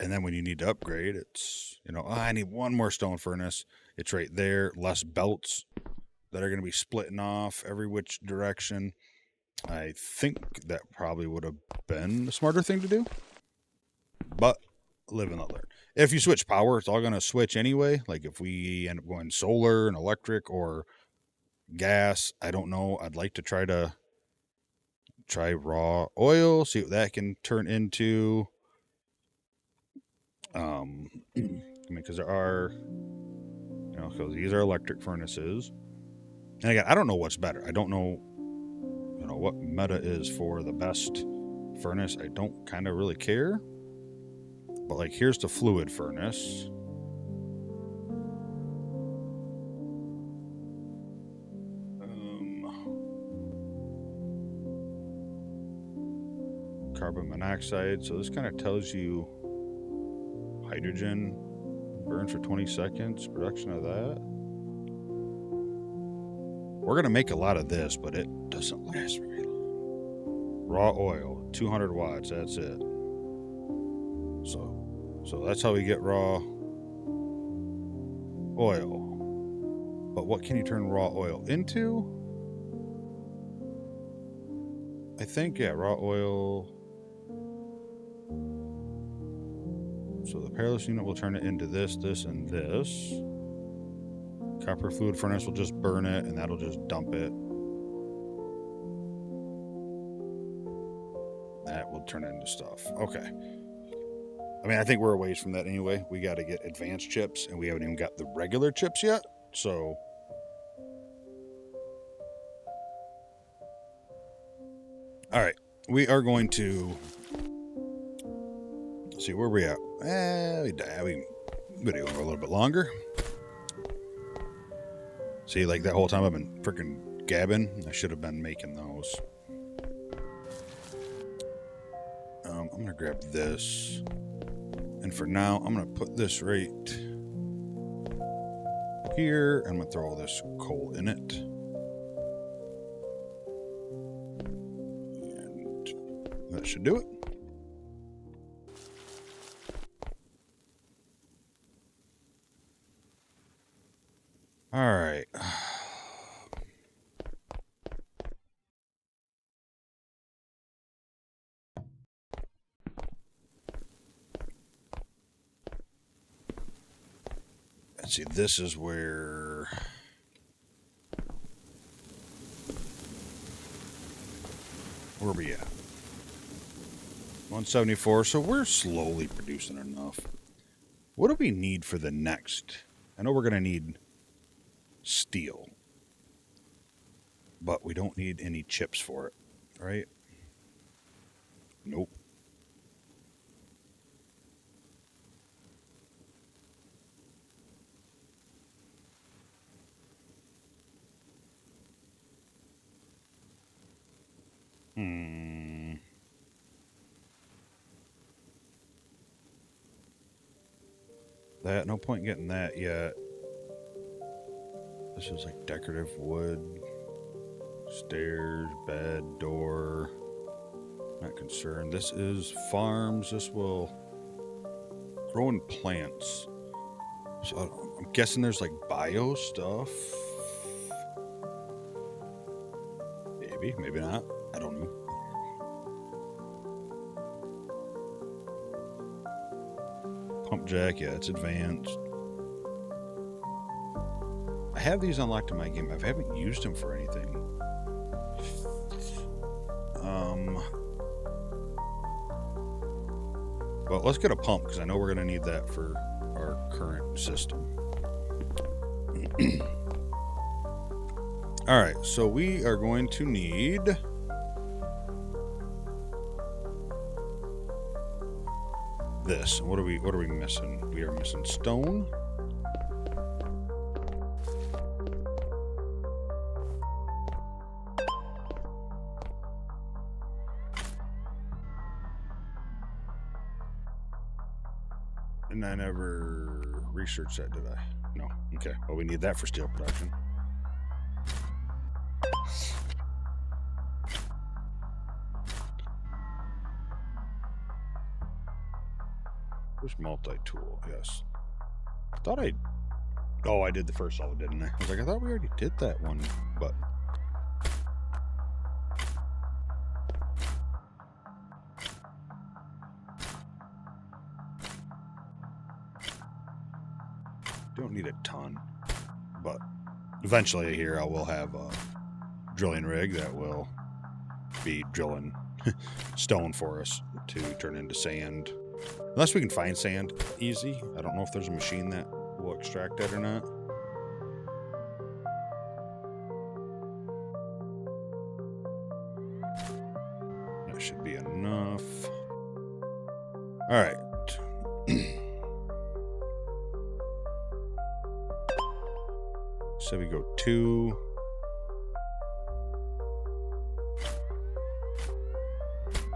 And then when you need to upgrade, it's, I need one more stone furnace. It's right there. Less belts that are going to be splitting off every which direction. I think that probably would have been the smarter thing to do. But live and let learn. If you switch power, it's all going to switch anyway. Like if we end up going solar and electric or gas, I don't know. I'd like to try raw oil, see what that can turn into. I mean, because there are, because these are electric furnaces. And again, I don't know what's better. I don't know, what meta is for the best furnace. I don't kind of really care. But like, here's the fluid furnace. Carbon monoxide. So this kind of tells you hydrogen burns for 20 seconds. Production of that. We're going to make a lot of this, but it doesn't last very long. Raw oil, 200 watts. That's it. So that's how we get raw oil. But what can you turn raw oil into? I think, yeah, raw oil. So the perilous unit will turn it into this, this, and this. Copper fluid furnace will just burn it, and that'll just dump it. That will turn it into stuff. Okay. I mean, I think we're a ways from that anyway. We got to get advanced chips, and we haven't even got the regular chips yet. So, all right, we are going to see where we at. We video for a little bit longer. See, like that whole time I've been freaking gabbing. I should have been making those. I'm gonna grab this. And for now, I'm going to put this right here. I'm going to throw all this coal in it. And that should do it. All right. Let's see, this is where are we at? 174, so we're slowly producing enough. What do we need for the next? I know we're going to need steel, but we don't need any chips for it, right? Nope. That, no point in getting that yet. This is like decorative wood. Stairs, bed, door. Not concerned. This is farms. This will growing plants. So I'm guessing there's like bio stuff. Maybe, maybe not. I don't know. Pump jack, yeah, it's advanced. I have these unlocked in my game. I haven't used them for anything. Well, let's get a pump because I know we're going to need that for our current system. All right, so we are going to need this. What are we missing? We are missing stone. And I never researched that, did I? No. Okay. Well, we need that for steel production. There's multi-tool, yes. Thought I... Oh, I did the first level, didn't I? I was like, I thought we already did that one, but... Don't need a ton, but eventually here I will have a drilling rig that will be drilling stone for us to turn into sand. Unless we can find sand easy. I don't know if there's a machine that will extract that or not. That should be enough. All right. So we go 2.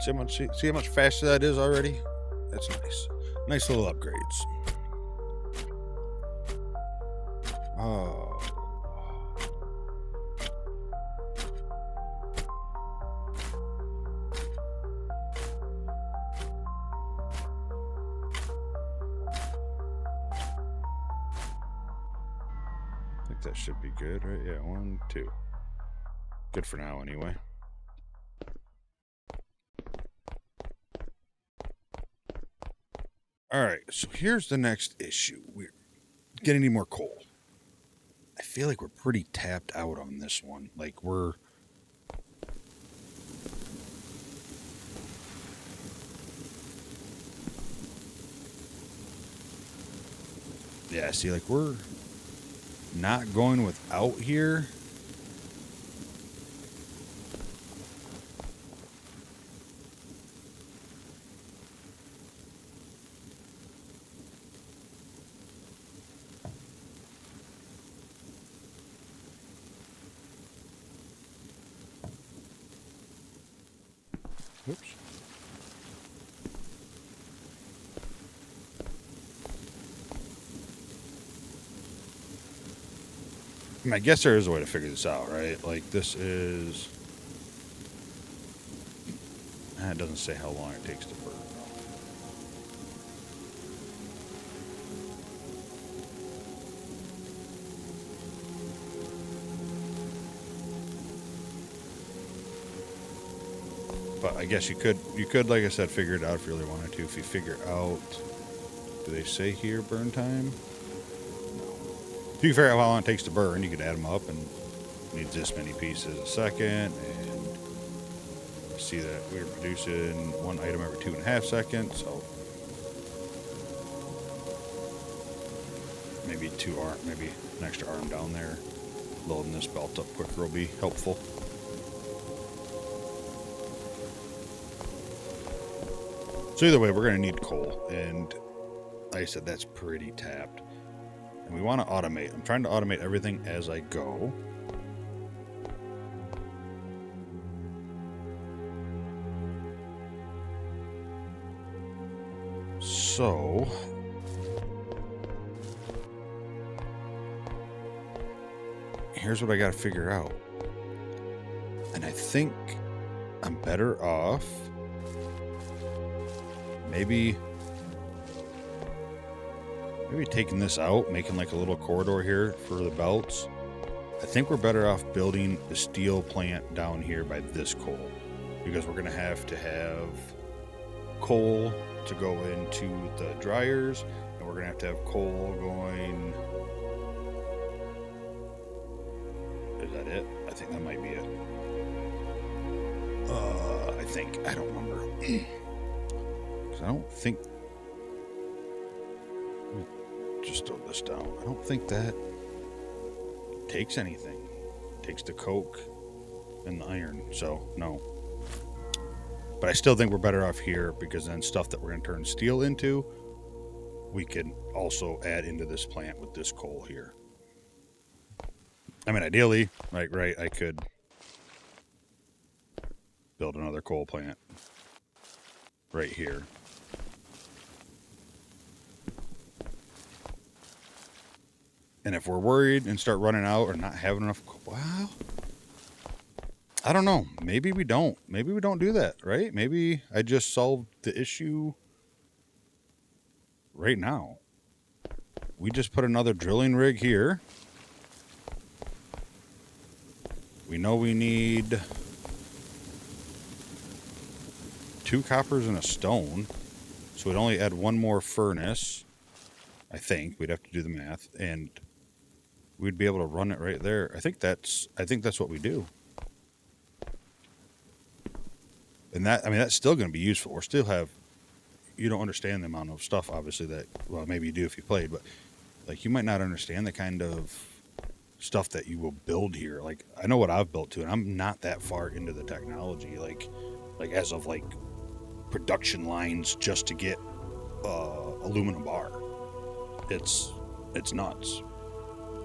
See how much faster that is already? That's nice. Nice little upgrades. Oh. I think that should be good, right? Yeah, 1, 2. Good for now, anyway. All right, so here's the next issue. We're gonna need more coal. I feel like we're pretty tapped out on this one. Like we're... Yeah, see, like we're not going without here. Oops. I mean, I guess there is a way to figure this out, right? Like this is... It doesn't say how long it takes to burn. But I guess you could, like I said, figure it out if you really wanted to. If you figure out, do they say here burn time? No. If you figure out how long it takes to burn, you could add them up and needs this many pieces a second. And see that we're producing one item every 2.5 seconds. So maybe maybe an extra arm down there. Loading this belt up quicker will be helpful. So either way, we're going to need coal, and like I said, that's pretty tapped. And we want to automate. I'm trying to automate everything as I go. So here's what I got to figure out. And I think I'm better off maybe taking this out, making like a little corridor here for the belts. I think we're better off building the steel plant down here by this coal, because we're going to have coal to go into the dryers, and we're going to have coal going... Is that it? I think that might be it. I don't remember. I don't think... Just throw this down. I don't think that takes anything. It takes the coke and the iron, so no. But I still think we're better off here, because then stuff that we're going to turn steel into, we can also add into this plant with this coal here. I mean, ideally, like, right, I could build another coal plant right here. And if we're worried and start running out or not having enough, well, I don't know. Maybe we don't. Maybe we don't do that, right? Maybe I just solved the issue right now. We just put another drilling rig here. We know we need 2 coppers and a stone. So we'd only add 1 more furnace. I think we'd have to do the math, and we'd be able to run it right there. I think that's what we do. And that, I mean, that's still going to be useful. Or still have, you don't understand the amount of stuff, obviously, that, well, maybe you do if you played, but like you might not understand the kind of stuff that you will build here. Like I know what I've built to, and I'm not that far into the technology, like as of like production lines just to get aluminum bar. It's nuts.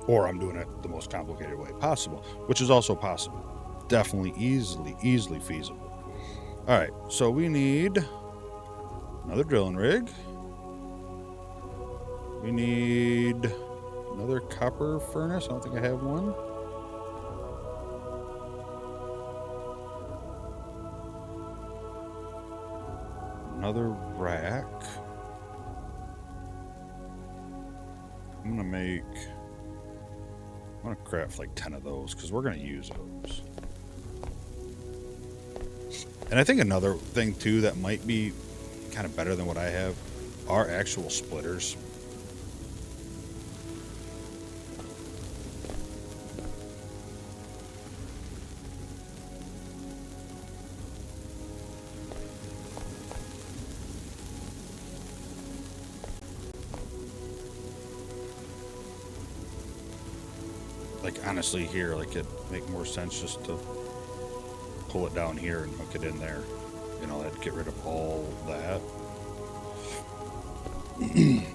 Or I'm doing it the most complicated way possible, which is also possible. Definitely easily feasible. All right, so we need another drilling rig. We need another copper furnace. I don't think I have one. Another rack. I'm gonna craft like 10 of those because we're gonna use those. And I think another thing too that might be kind of better than what I have are actual splitters. Like honestly here, like it'd make more sense just to pull it down here and hook it in there. You know, that'd get rid of all that.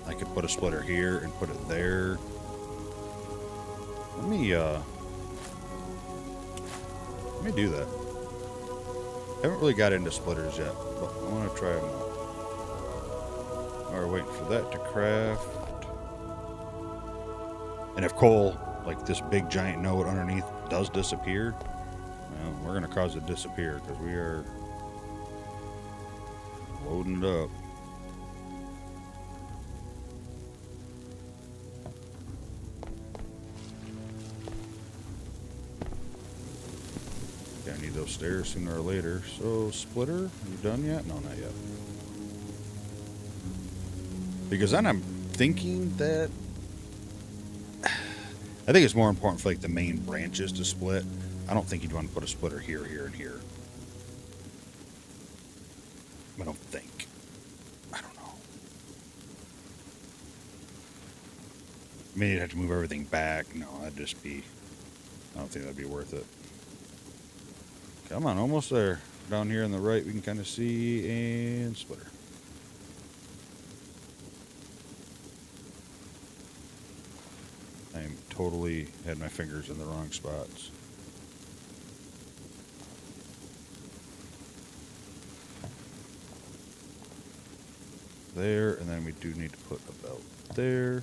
I could put a splitter here and put it there. Let me do that. Haven't really got into splitters yet, but I want to try them out. We're waiting for that to craft. And if coal, like this big giant node underneath, does disappear, well, we're going to cause it to disappear because we are loading it up. I need those stairs sooner or later. So, splitter, are you done yet? No, not yet. Because then I'm thinking that I think it's more important for like the main branches to split. I don't think you'd want to put a splitter here, here, and here. I don't think. I don't know. Maybe you'd have to move everything back. No, that'd just be... I don't think that'd be worth it. Come on, almost there. Down here on the right, we can kind of see, and splitter. I'm totally had my fingers in the wrong spots. There, and then we do need to put a belt there.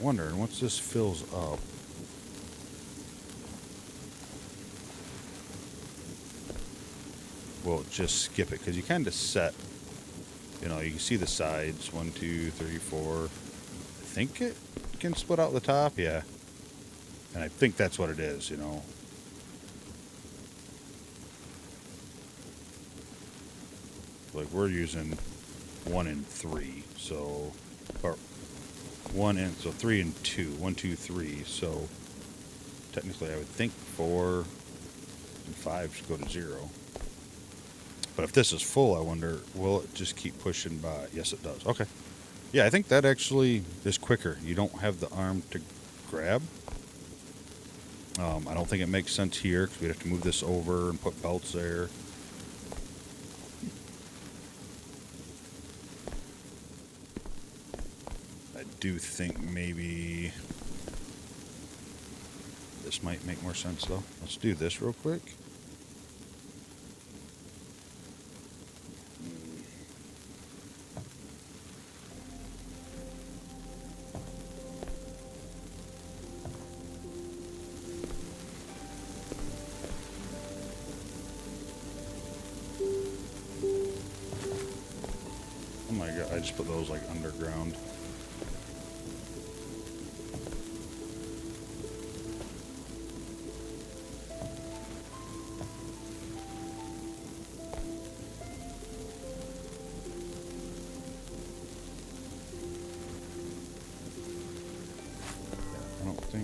Wondering once this fills up, we'll just skip it because you kind of set, you know, you can see the sides 1, 2, 3, 4. I think it can split out the top, yeah, and I think that's what it is, you know. Like we're using 1 and 3, so or 1 and so 3 and 2, 1, 2, 3. So technically, I would think 4 and 5 should go to 0. But if this is full, I wonder, will it just keep pushing by? Yes, it does. Okay. Yeah, I think that actually is quicker. You don't have the arm to grab. I don't think it makes sense here because we'd have to move this over and put belts there. I do think maybe this might make more sense though. Let's do this real quick. Oh my god, I just put those like underground. I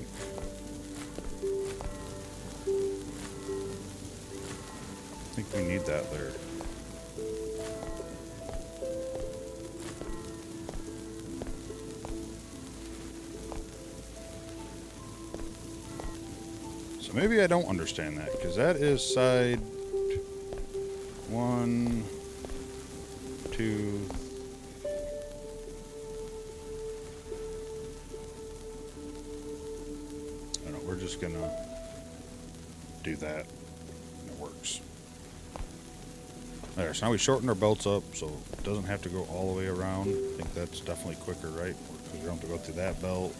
think we need that there. So maybe I don't understand that, because that is side 1, 2. I don't know, we're just gonna do that, and it works. There, so now we shorten our belts up so it doesn't have to go all the way around. I think that's definitely quicker, right? Because we don't have to go through that belt.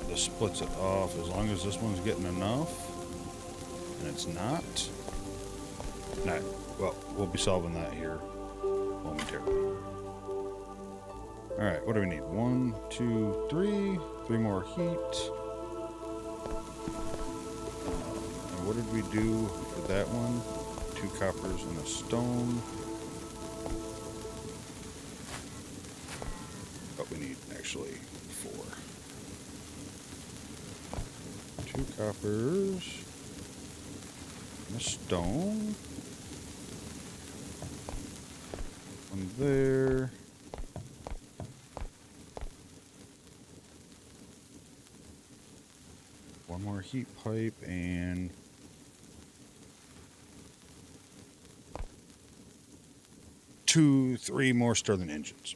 This splits it off as long as this one's getting enough. And it's not. Nah, well, we'll be solving that here momentarily. Alright, what do we need? 1, 2, 3. 3 more heat. And what did we do for that one? 2 coppers and a stone. But we need actually 4. 2 coppers and a stone. 1 there. One more heat pipe and 2, 3 more Stirling engines.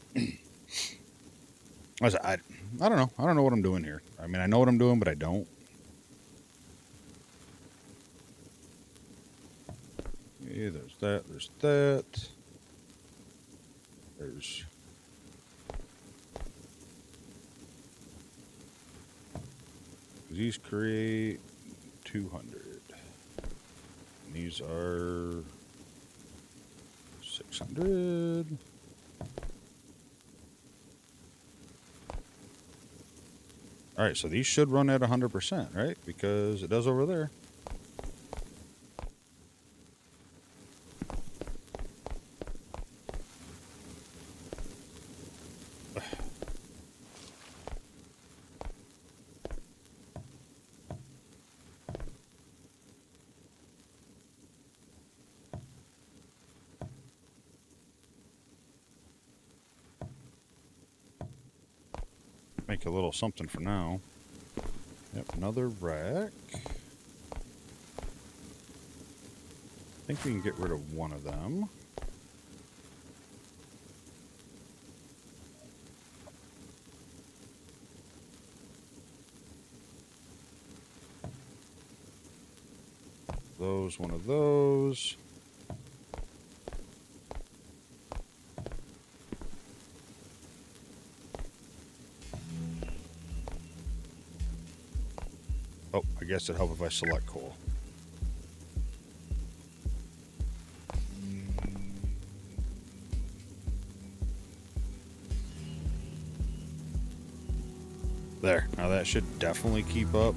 I don't know. I don't know what I'm doing here. I mean, I know what I'm doing, but I don't. Yeah, there's that. There's that. There's... These create 200. And these are 600. Alright, so these should run at 100%, right? Because it does over there. Make a little something for now. Yep, another rack. I think we can get rid of one of them. Those, one of those. Oh, I guess it'd help if I select coal. There. Now that should definitely keep up.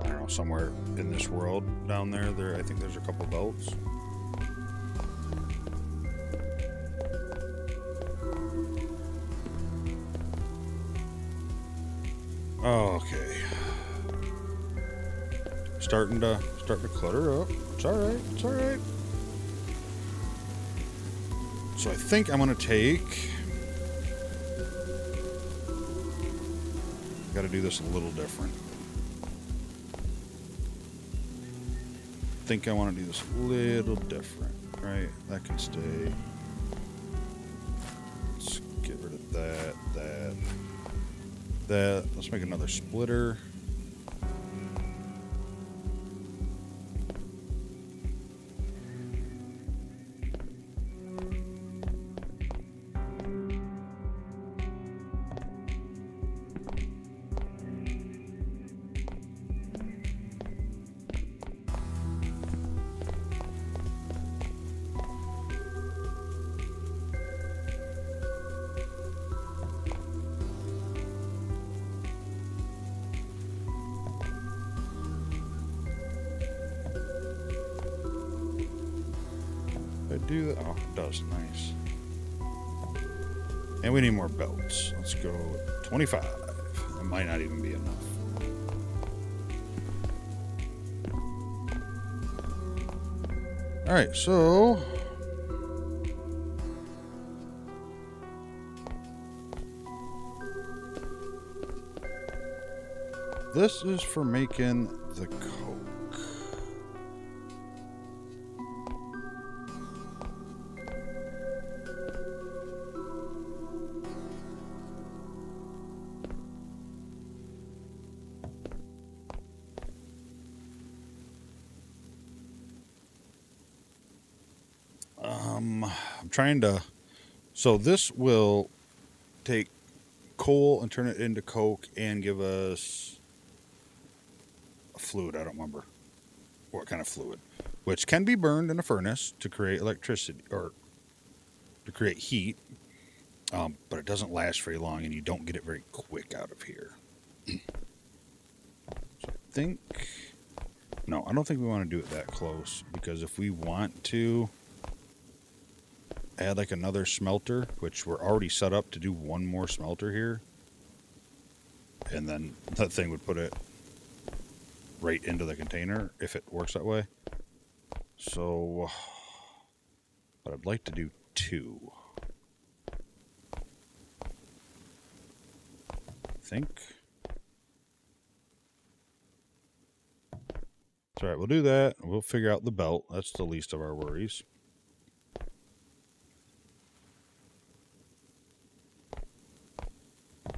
I don't know, somewhere in this world down there, I think there's a couple belts. Okay. Starting to clutter up. It's alright, it's alright. So I think I'm gonna take... Gotta do this a little different. I think I want to do this a little different, right? That can stay. Let's get rid of that. Let's make another splitter. I do that? Oh, it does. Nice. And we need more belts. Let's go 25. That might not even be enough. Alright, so this is for making the coke. I'm trying to... So this will take coal and turn it into coke and give us a fluid. I don't remember what kind of fluid, which can be burned in a furnace to create electricity or to create heat, but it doesn't last very long and you don't get it very quick out of here. So I think... No, I don't think we want to do it that close, because if we want to add like another smelter, which we're already set up to do one more smelter here, and then that thing would put it right into the container if it works that way. So, but I'd like to do 2. I think. It's alright, we'll do that. We'll figure out the belt. That's the least of our worries.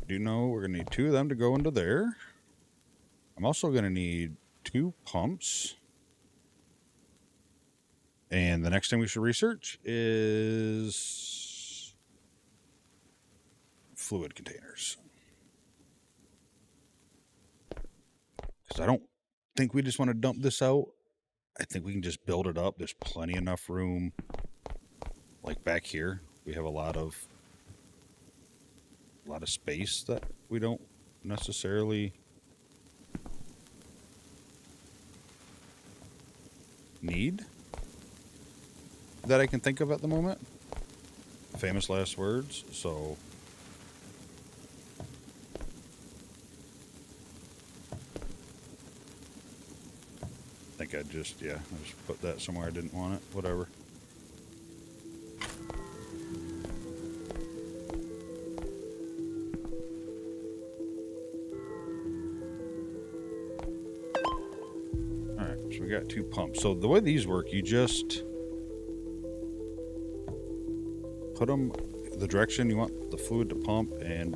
Do know we're going to need 2 of them to go into there. I'm also going to need 2 pumps. And the next thing we should research is fluid containers. Because I don't think we just want to dump this out. I think we can just build it up. There's plenty enough room. Like back here, we have a lot of space that we don't necessarily need, that I can think of at the moment. Famous last words. So I think I just put that somewhere I didn't want it. Whatever. We got 2 pumps. So the way these work, you just put them the direction you want the fluid to pump, and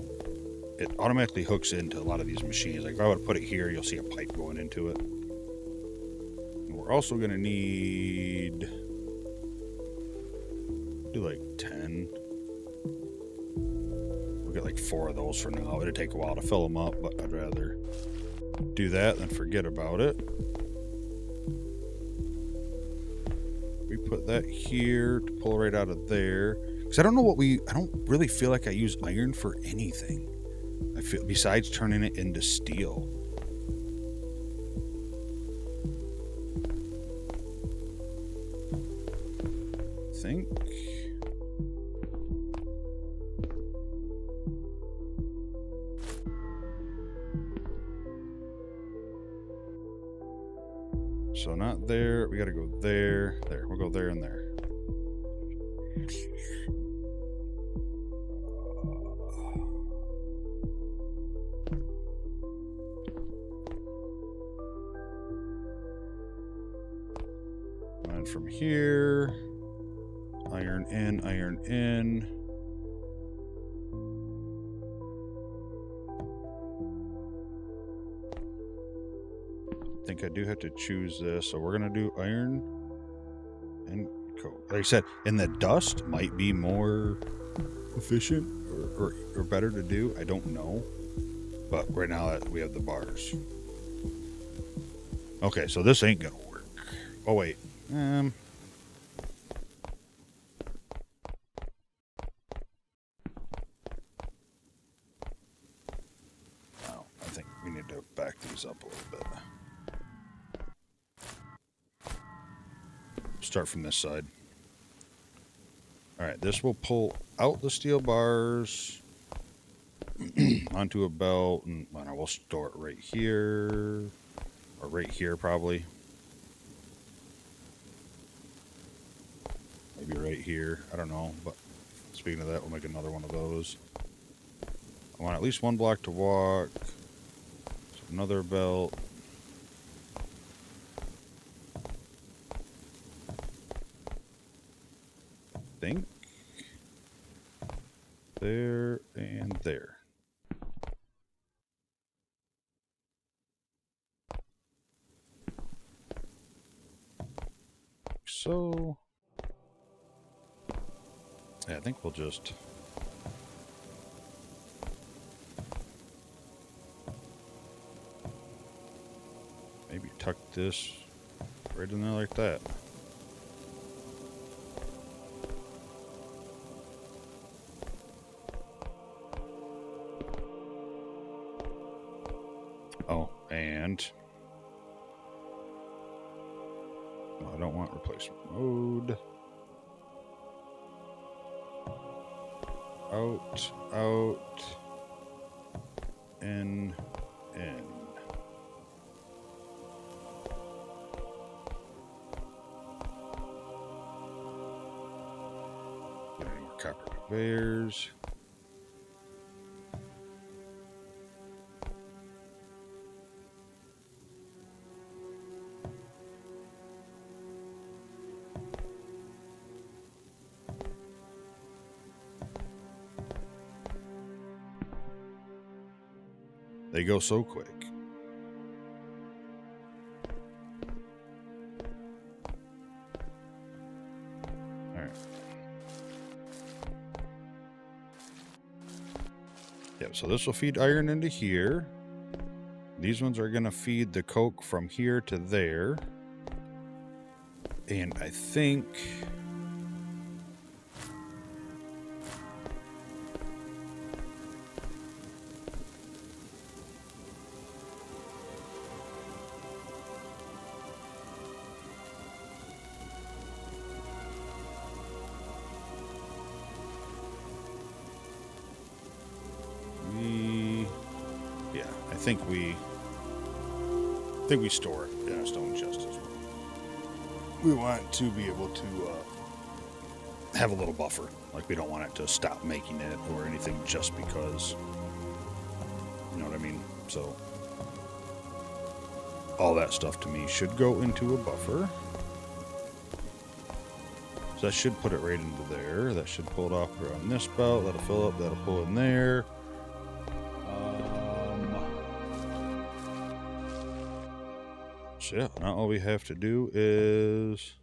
it automatically hooks into a lot of these machines. Like if I would put it here, you'll see a pipe going into it. And we're also going to need do like 10. We'll get like 4 of those for now. It'll take a while to fill them up, but I'd rather do that than forget about it. We put that here to pull right out of there. Because I don't really feel like I use iron for anything. I feel, besides turning it into steel. I think. So not there. We got to go there. There. We'll go there and there. And from here, iron in, iron in. I think I do have to choose this, so we're gonna do iron and coke. Like I said, and the dust might be more efficient or better to do. I don't know, but right now we have the bars. Okay, so this ain't gonna work. Oh wait, no, I think we need to back these up a little bit. Start from this side. Alright, this will pull out the steel bars onto a belt, and I will store it right here, or right here probably. Maybe right here, I don't know, but speaking of that, we'll make another one of those. I want at least one block to walk, so another belt. Think there and there. So yeah, I think we'll just maybe tuck this right in there like that. Oh, and I don't want replacement mode. Out, out, in. Any more copper conveyors. They go so quick. All right. Yep, so this will feed iron into here. These ones are going to feed the coke from here to there. And I think we store it in a stone chest as well. We want to be able to have a little buffer. Like, we don't want it to stop making it or anything just because. You know what I mean? So all that stuff to me should go into a buffer. So that should put it right into there. That should pull it off around this belt. That'll fill up. That'll pull in there. So yeah, now all we have to do is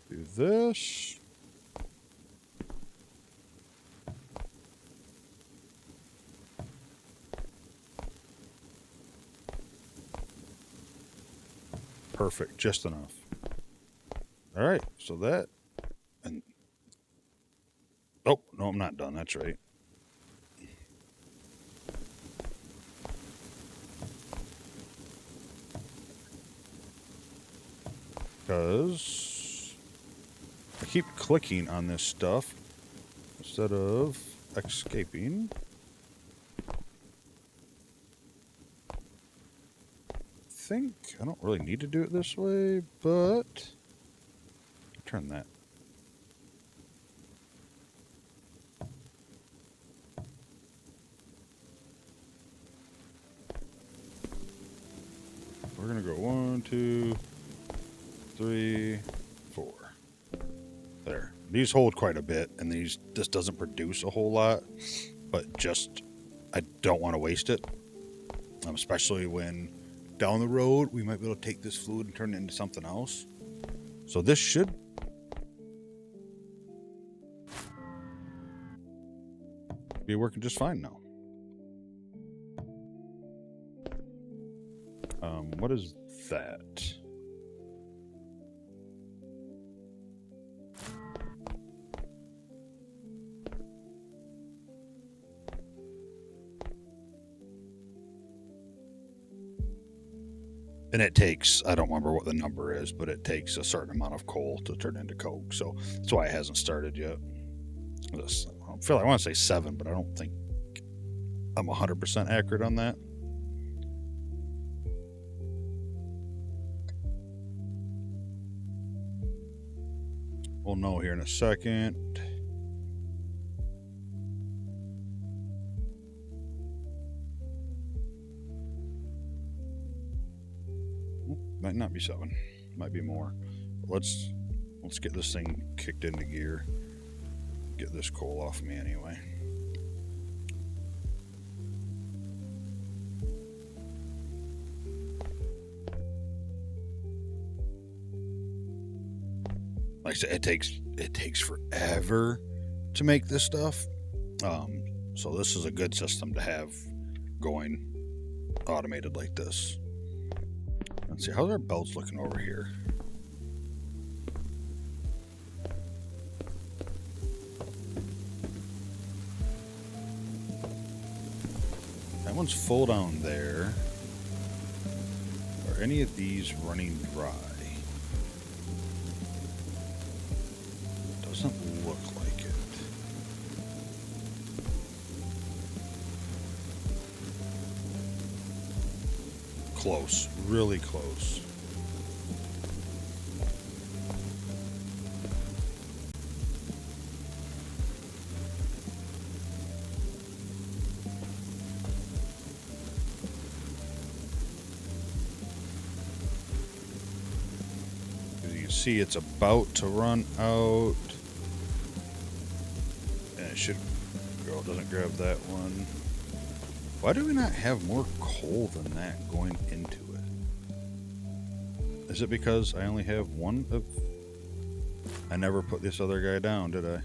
do this. Perfect, just enough. All right, so that, and oh, no, I'm not done. That's right. Because I keep clicking on this stuff instead of escaping. I think I don't really need to do it this way, but turn that. We're gonna go 1, 2, 3, 4. There. These hold quite a bit, and this doesn't produce a whole lot, but just I don't want to waste it, especially when down the road we might be able to take this fluid and turn it into something else. So this should be working just fine now. What is that? And it takes, I don't remember what the number is, but it takes a certain amount of coal to turn into coke. So that's why it hasn't started yet. I feel like I want to say 7, but I don't think I'm 100% accurate on that. We'll know here in a second. Might not be 7. Might be more. Let's get this thing kicked into gear. Get this coal off me anyway. Like I said, it takes forever to make this stuff. So this is a good system to have going automated like this. Let's see, how's our belts looking over here? That one's full down there. Are any of these running dry? Doesn't look like it. Close, really close. As you can see, it's about to run out. And it should go, doesn't grab that one. Why do we not have more coal than that going into it? Is it because I only have one of... I never put this other guy down, did I?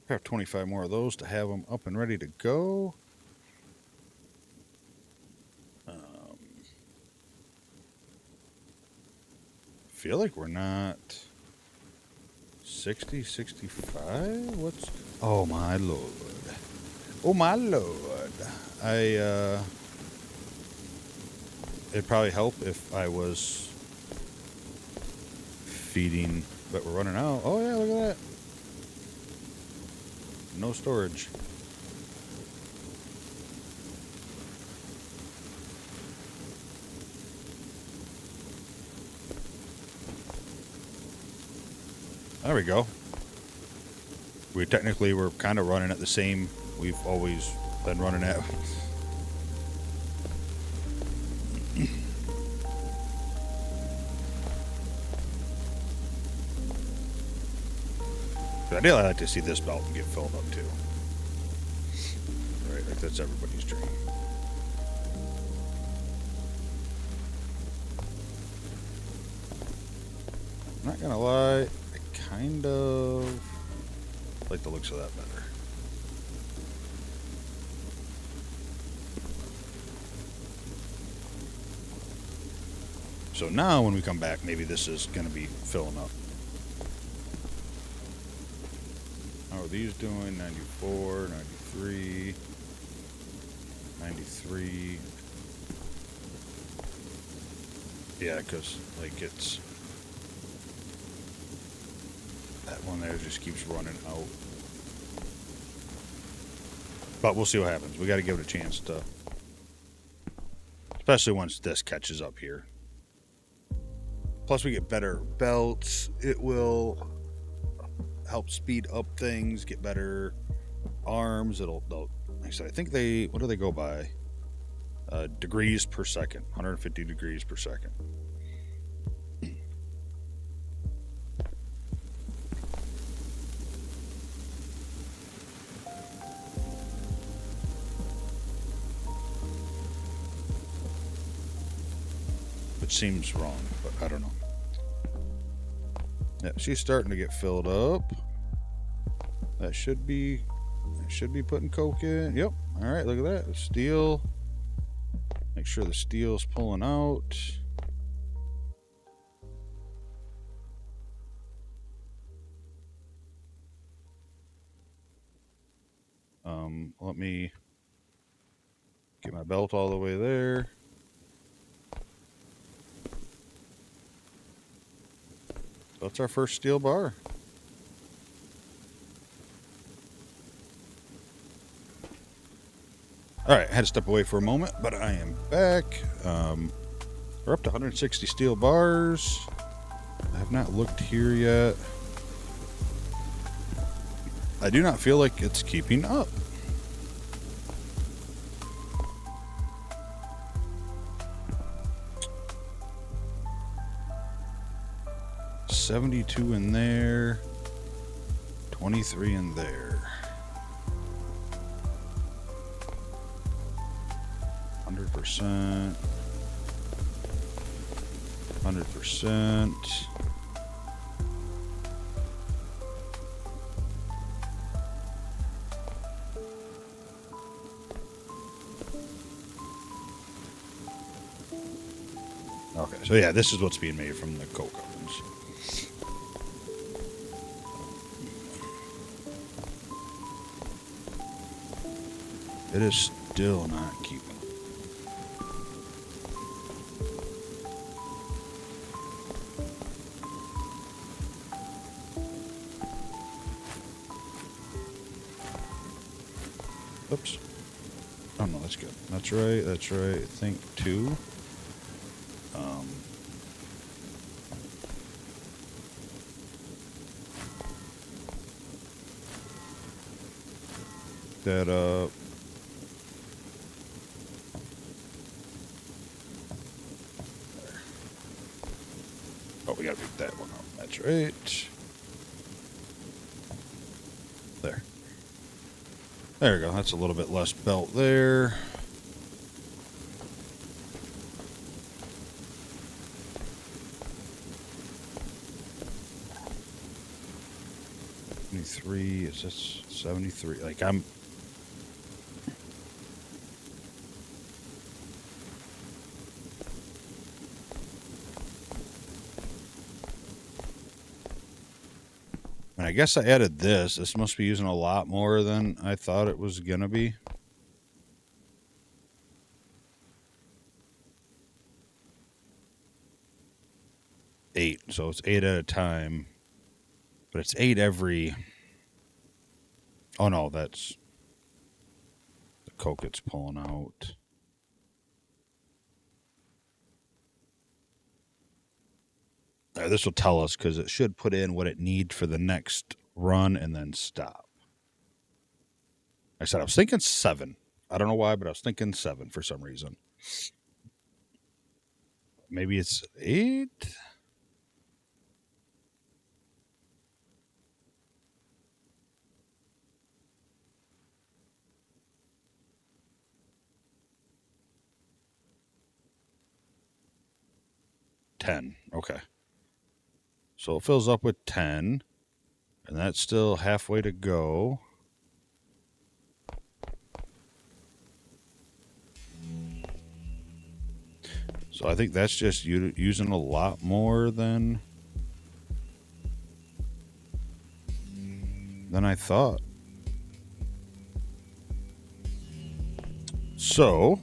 I have 25 more of those to have them up and ready to go. Feel like we're not 60, 65? What's... Oh my lord. Oh my lord. It'd probably help if I was feeding, but we're running out. Oh yeah, look at that. No storage. There we go. We technically were kind of running at the same we've always been running at. Ideally, I'd like to see this belt get filled up too. Right, like that's everybody's dream. I'm not gonna lie, I kind of like the looks of that better. So now when we come back, maybe this is gonna be filling up. How are these doing? 94, 93, 93. Yeah, because like it's... That one there just keeps running out. But we'll see what happens. We got to give it a chance to... Especially once this catches up here. Plus we get better belts. It will help speed up things, get better arms. They'll like I said, I think they... What do they go by? Degrees per second. 150 degrees per second. Seems wrong, but I don't know. Yeah, she's starting to get filled up. That should be putting coke in. Yep. All right, look at that. Steel. Make sure the steel's pulling out. Let me get my belt all the way there. That's our first steel bar. All right, I had to step away for a moment, but I am back. We're up to 160 steel bars. I have not looked here yet. I do not feel like it's keeping up. $72 in there, 23 in there. 100%. 100%. Okay, so yeah, this is what's being made from the coke ovens. It is still not keeping. Oops. Oh no, that's good. That's right. That's right. I think 2. That up. There. Oh, we gotta beat that one up. That's right. There. There we go. That's a little bit less belt there. Is this 73? Like I'm. And I guess I added this. This must be using a lot more than I thought it was gonna be. Eight. So it's 8 at a time. But it's 8 every. Oh no, that's the coke it's pulling out. This will tell us because it should put in what it needs for the next run and then stop. I said I was thinking 7. I don't know why, but I was thinking 7 for some reason. Maybe it's 8. Okay. So it fills up with 10, and that's still halfway to go. So I think that's just using a lot more than I thought. So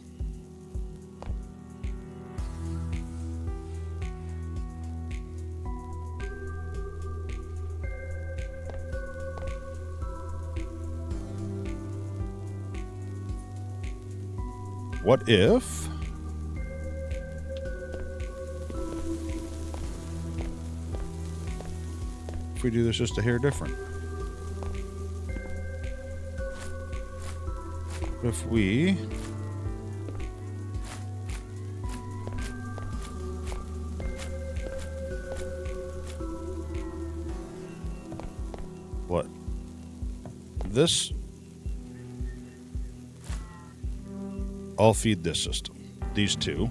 what if we do this just a hair different? What if we this, I'll feed this system, these two,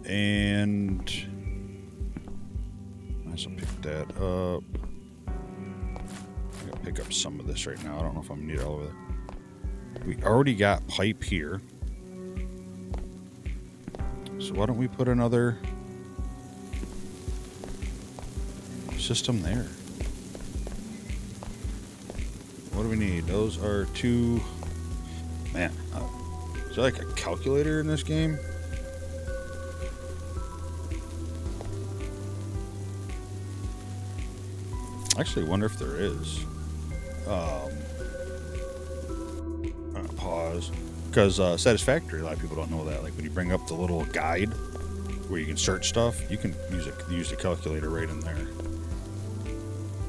and I also pick that up. I gotta pick up some of this right now. I don't know if I'm gonna need it all over there. We already got pipe here. So why don't we put another system there? What do we need? Those are two... Man, is there like a calculator in this game? I actually wonder if there is. Pause. Because Satisfactory, a lot of people don't know that. Like when you bring up the little guide where you can search stuff, you can use the calculator right in there.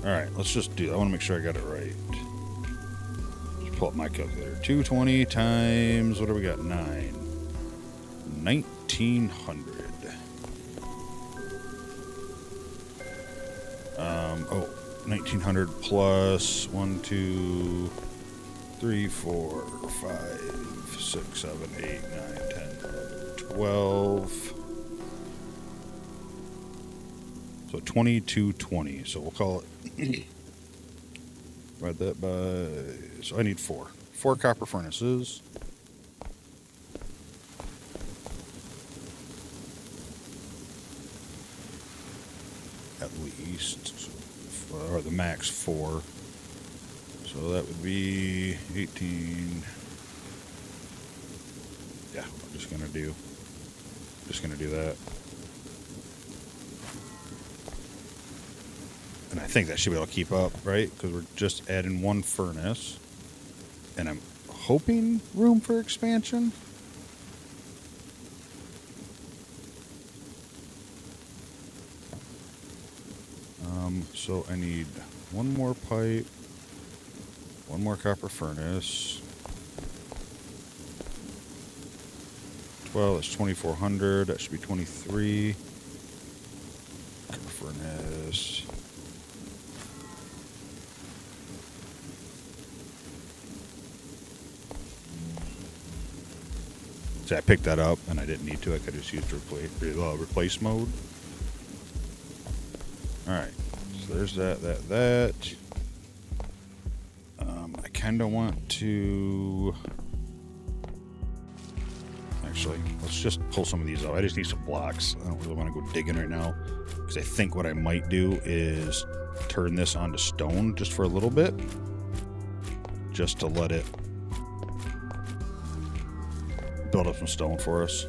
Alright, let's just do... I want to make sure I got it right. Just pull up my calculator. 220 times... What do we got? 9. 1900. Oh, 1900 plus 1, 2, 3, 4, 5, 6, 7, 8, 9, 10, 12. So 2220. So we'll call it. Divide that by. So I need 4. 4 copper furnaces. At least. Or the max 4. So that would be 18. Yeah, I'm just gonna do that. And I think that should be able to keep up, right? Because we're just adding 1 furnace. And I'm hoping room for expansion. So I need 1 more pipe, 1 more copper furnace. 12, that's 2400. That should be 23. Copper furnace. See, I picked that up and I didn't need to. I could just use replace mode. Alright. So there's that. I kind of want to... Actually, let's just pull some of these out. I just need some blocks. I don't really want to go digging right now. Because I think what I might do is turn this onto stone just for a little bit. Just to let it build up some stone for us.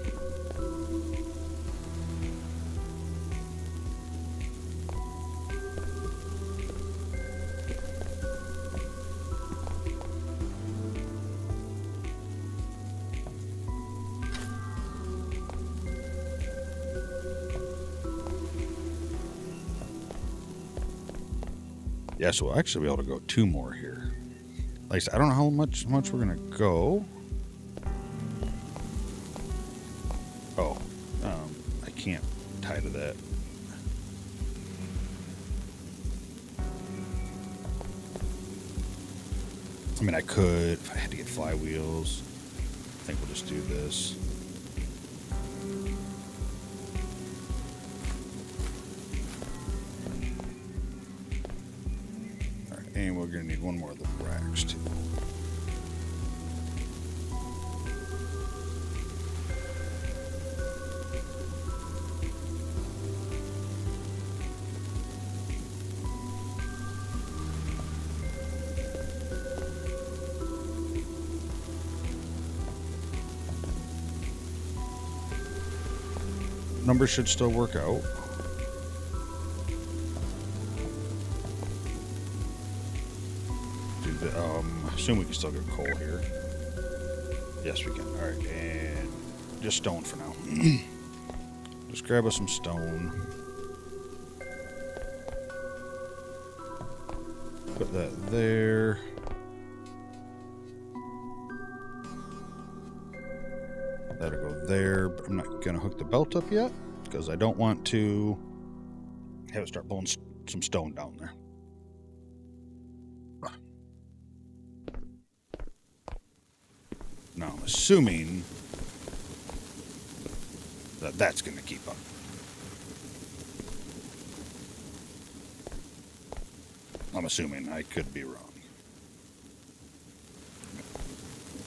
Yeah, so we'll actually be able to go 2 more here. Like I said, I don't know how much we're gonna go. Oh, I can't tie to that. I mean, I could if I had to get flywheels. I think we'll just do this. And we're going to need 1 more of the racks, too. Numbers should still work out. I assume we can still get coal here. Yes, we can. Alright, and just stone for now. Just grab us some stone. Put that there. That'll go there, but I'm not going to hook the belt up yet because I don't want to have it start blowing some stone down there. Now, I'm assuming that that's going to keep up. I'm assuming. I could be wrong.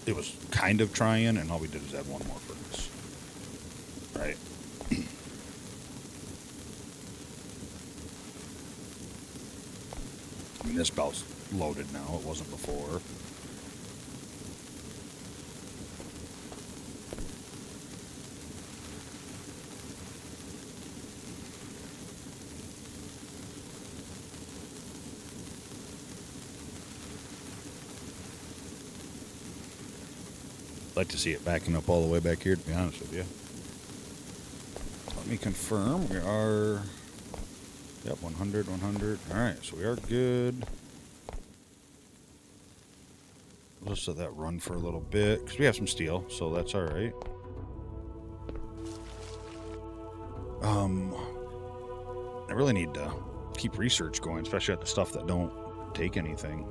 it was kind of trying, and all we did is add one more furnace. Right. I mean, this belt's loaded now. It wasn't before. I'd like to see it backing up all the way back here, to be honest with you. Let me confirm. We are... Yep, 100, 100. Alright, so we are good. We'll just let that run for a little bit, because we have some steel, so that's alright. I really need to keep research going, especially at the stuff that don't take anything.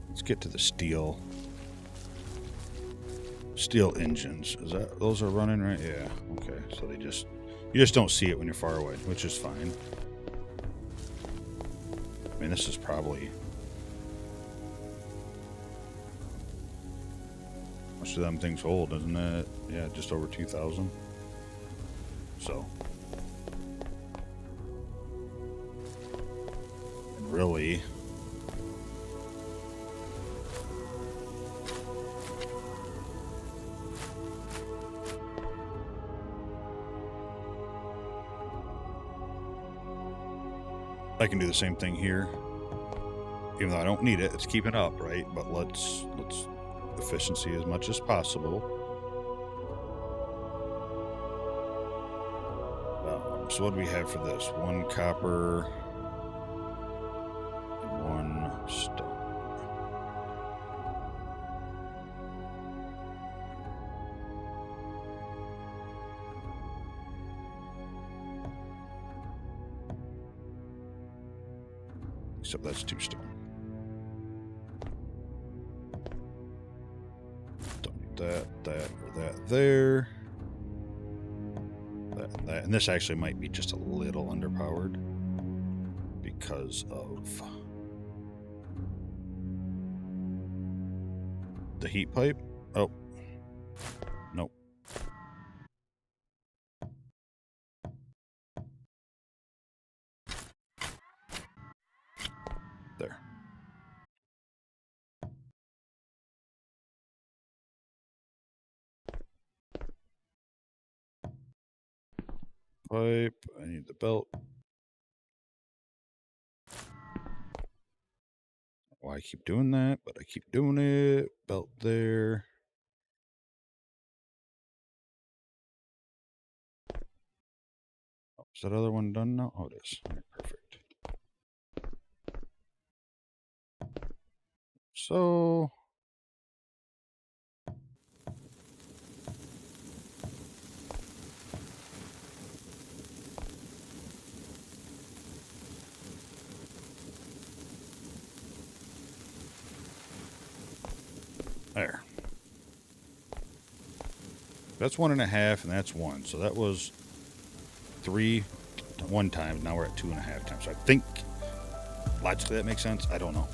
Let's get to the steel engines. Is that those are running right? Yeah. Okay. So you just don't see it when you're far away, which is fine. I mean, this is probably most of them things hold, isn't it? Yeah, just over 2,000. So and really. I can do the same thing here, even though I don't need it. It's keeping up, right? But let's efficiency as much as possible. So what do we have for this? 1 copper and 1 stone. So that's 2 stone. Don't need that, or that there. That. And this actually might be just a little underpowered because of the heat pipe. Oh, nope. There. Pipe. I need the belt. Why I keep doing that, but I keep doing it. Belt there. Oh, is that other one done now? Oh, it is. All right, perfect. So there. That's 1.5, and that's 1. So that was 3 1 time. Now we're at 2.5 times. So I think logically that makes sense. I don't know.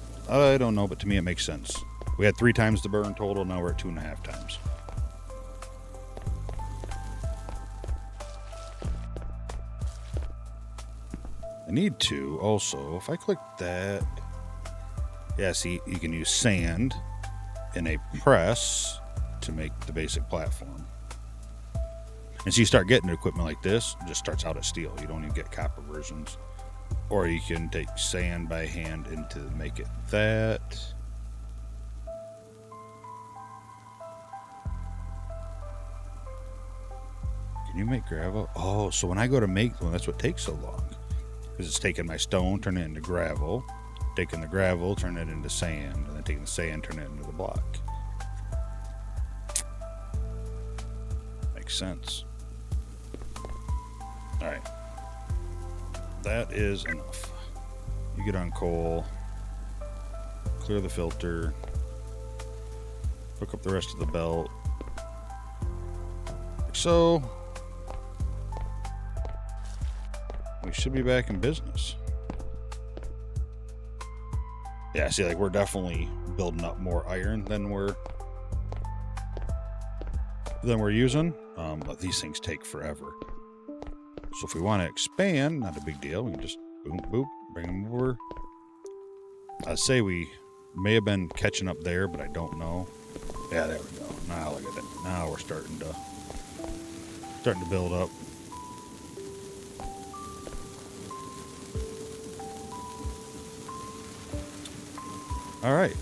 But to me it makes sense. We had 3 times the burn total. Now we're at 2.5 times. I need to also, if I click that, yeah, see, you can use sand in a press to make the basic platform. And so you start getting equipment like this, it just starts out as steel. You don't even get copper versions. Or you can take sand by hand and to make it that. Can you make gravel? Oh, so when I go to make one, that's what takes so long. Because it's taking my stone, turning it into gravel, taking the gravel, turning it into sand, and then taking the sand, turning it into the block. makes sense. Alright. That is enough. You get on coal. Clear the filter. Hook up the rest of the belt. Like so. We should be back in business. Yeah, see, like, we're definitely building up more iron than we're using. But these things take forever. So if we want to expand, not a big deal. We can just boom, boop, bring them over. I'd say we may have been catching up there, but I don't know. Yeah, there we go. Now look at it. Now we're starting to build up. All right,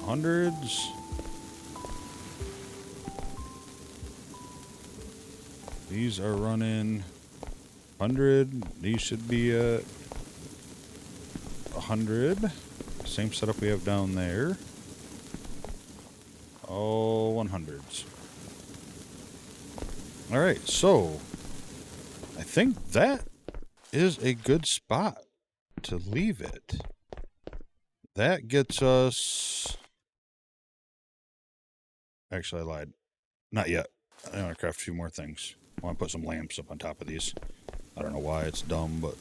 hundreds. These are running 100. These should be at 100. Same setup we have down there. All 100s. All right, so I think that is a good spot to leave it. That gets us... Actually, I lied. Not yet. I want to craft a few more things. I want to put some lamps up on top of these. I don't know why it's dumb, but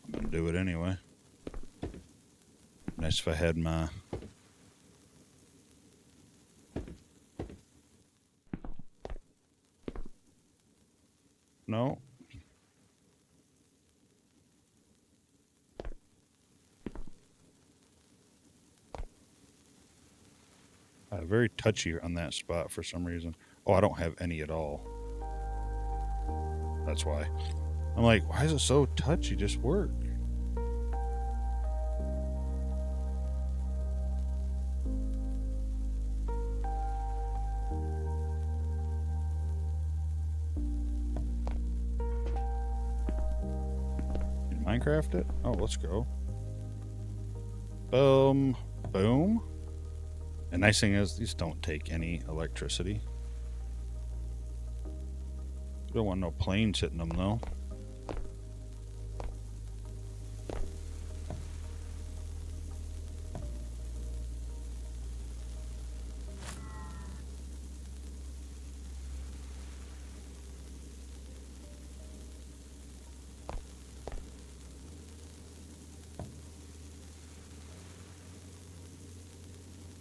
I'm going to do it anyway. Nice if I had my... No. Very touchy on that spot for some reason. Oh, I don't have any at all. That's why. I'm like, why is it so touchy? Just work. Can Minecraft it? Oh, let's go. Boom. The nice thing is, these don't take any electricity. Don't want no planes hitting them, though.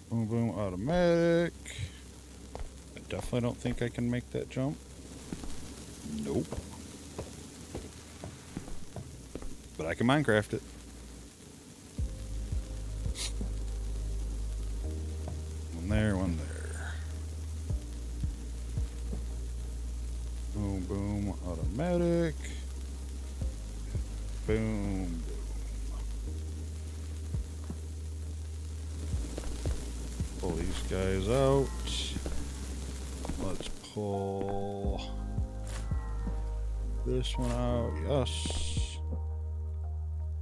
Boom, boom, automatic. I definitely don't think I can make that jump. Nope. But I can Minecraft it. One there, one there. Boom, boom, automatic. Boom, boom. Pull these guys out. Let's pull this one out. Yes.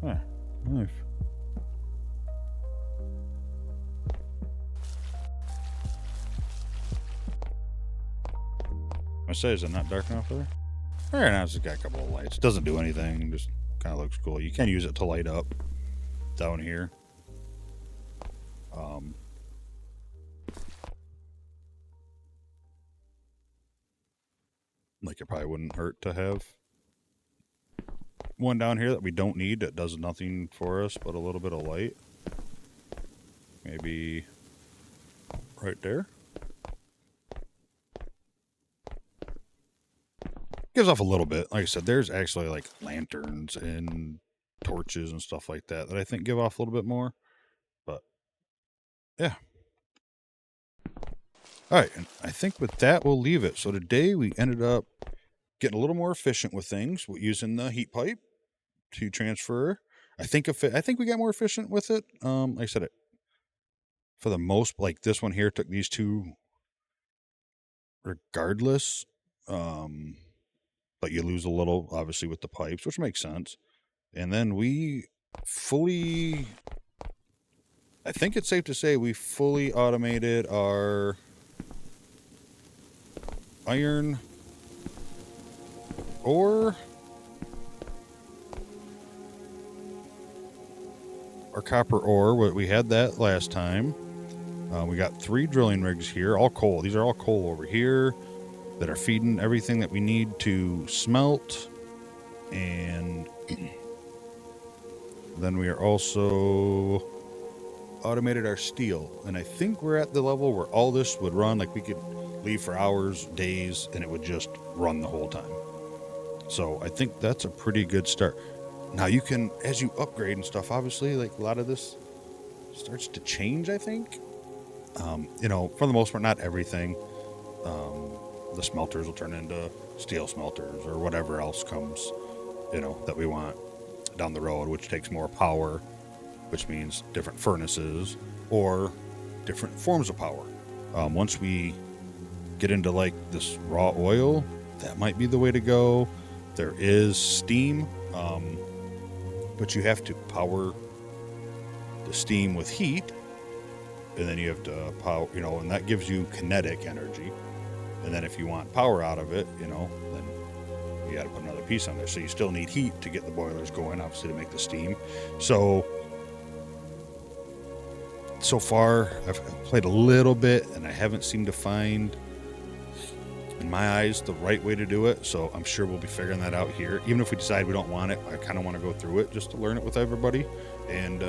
Ah, nice. I say, is it not dark enough there? Alright, now it's just got a couple of lights. It doesn't do anything, just kind of looks cool. You can use it to light up down here. Like, it probably wouldn't hurt to have one down here that we don't need, that does nothing for us but a little bit of light. Maybe right there. Gives off a little bit. Like I said, there's actually like lanterns and torches and stuff like that that I think give off a little bit more. But yeah. Alright, and I think with that we'll leave it. So today we ended up getting a little more efficient with things, using the heat pipe to transfer. I think we got more efficient with it. Like I said, for the most, like this one here took these two regardless. But you lose a little, obviously, with the pipes, which makes sense. And then we fully, I think it's safe to say we fully automated our iron ore or copper ore. We had that last time. We got 3 drilling rigs here, all coal. These are all coal over here that are feeding everything that we need to smelt. And then we are also automated our steel. And I think we're at the level where all this would run. Like we could leave for hours, days, and it would just run the whole time. So I think that's a pretty good start. Now you can, as you upgrade and stuff, obviously, like a lot of this starts to change, I think. You know, for the most part, not everything. The smelters will turn into steel smelters or whatever else comes, you know, that we want down the road, which takes more power, which means different furnaces or different forms of power. Once we get into like this raw oil, that might be the way to go. There is steam, but you have to power the steam with heat, and then you have to power, you know, and that gives you kinetic energy. And then if you want power out of it, you know, then you got to put another piece on there. So you still need heat to get the boilers going, obviously, to make the steam. So far, I've played a little bit, and I haven't seemed to find, in my eyes, the right way to do it. So I'm sure we'll be figuring that out here. Even if we decide we don't want it, I kind of want to go through it just to learn it with everybody, and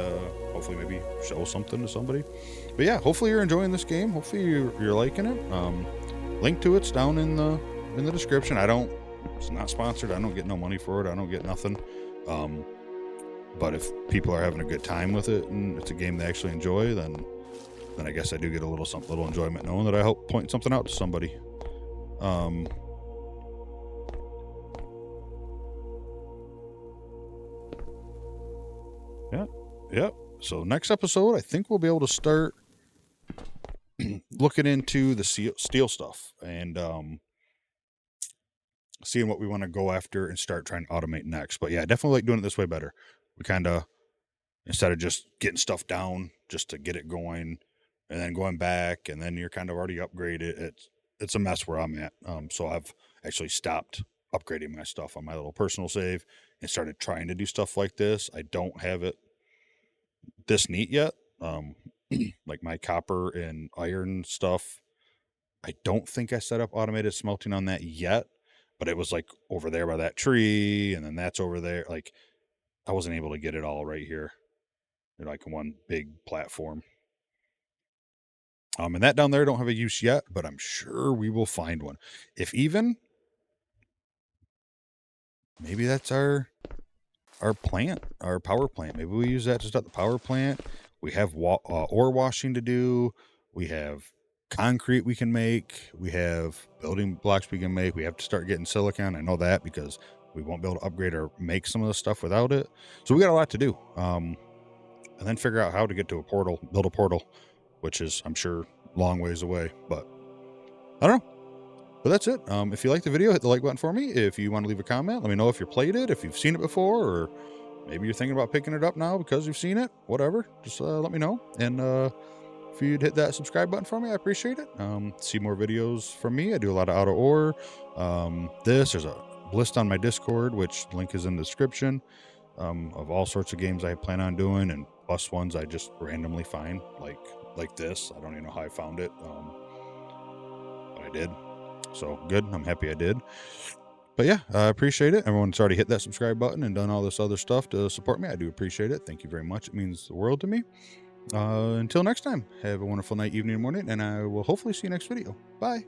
hopefully maybe show something to somebody. But yeah, hopefully you're enjoying this game. Hopefully you're liking it. Link to it's down in the description. It's not sponsored. I don't get no money for it. I don't get nothing. But if people are having a good time with it and it's a game they actually enjoy, then I guess I do get a little enjoyment knowing that I help point something out to somebody. Yeah. So next episode, I think we'll be able to start looking into the steel stuff and seeing what we want to go after and start trying to automate next. But yeah, I definitely like doing it this way better. We kind of, instead of just getting stuff down just to get it going and then going back and then you're kind of already upgraded, it's a mess where I'm at. So I've actually stopped upgrading my stuff on my little personal save and started trying to do stuff like this. I don't have it this neat yet. Like my copper and iron stuff, I don't think I set up automated smelting on that yet, but it was like over there by that tree, and then that's over there. Like I wasn't able to get it all right here, like one big platform. And that down there don't have a use yet, but I'm sure we will find one. If even, maybe that's our plant, our power plant. Maybe we use that to start the power plant. We have ore washing to do. We have concrete we can make. We have building blocks we can make. We have to start getting silicon. I know that because we won't be able to upgrade or make some of the stuff without it. So we got a lot to do. And then figure out how to get to a portal, build a portal, which is, I'm sure, long ways away. But I don't know. But that's it. If you like the video, hit the like button for me. If you want to leave a comment, let me know if you played it, if you've seen it before, or maybe you're thinking about picking it up now because you've seen it. Whatever. Just let me know. And if you'd hit that subscribe button for me, I appreciate it. See more videos from me. I do a lot of auto ore. There's a list on my Discord, which link is in the description, of all sorts of games I plan on doing, and plus ones I just randomly find, like this. I don't even know how I found it, but I did. So good. I'm happy I did. But yeah, I appreciate it. Everyone's already hit that subscribe button and done all this other stuff to support me. I do appreciate it. Thank you very much. It means the world to me. Until next time, have a wonderful night, evening, morning, and I will hopefully see you next video. Bye.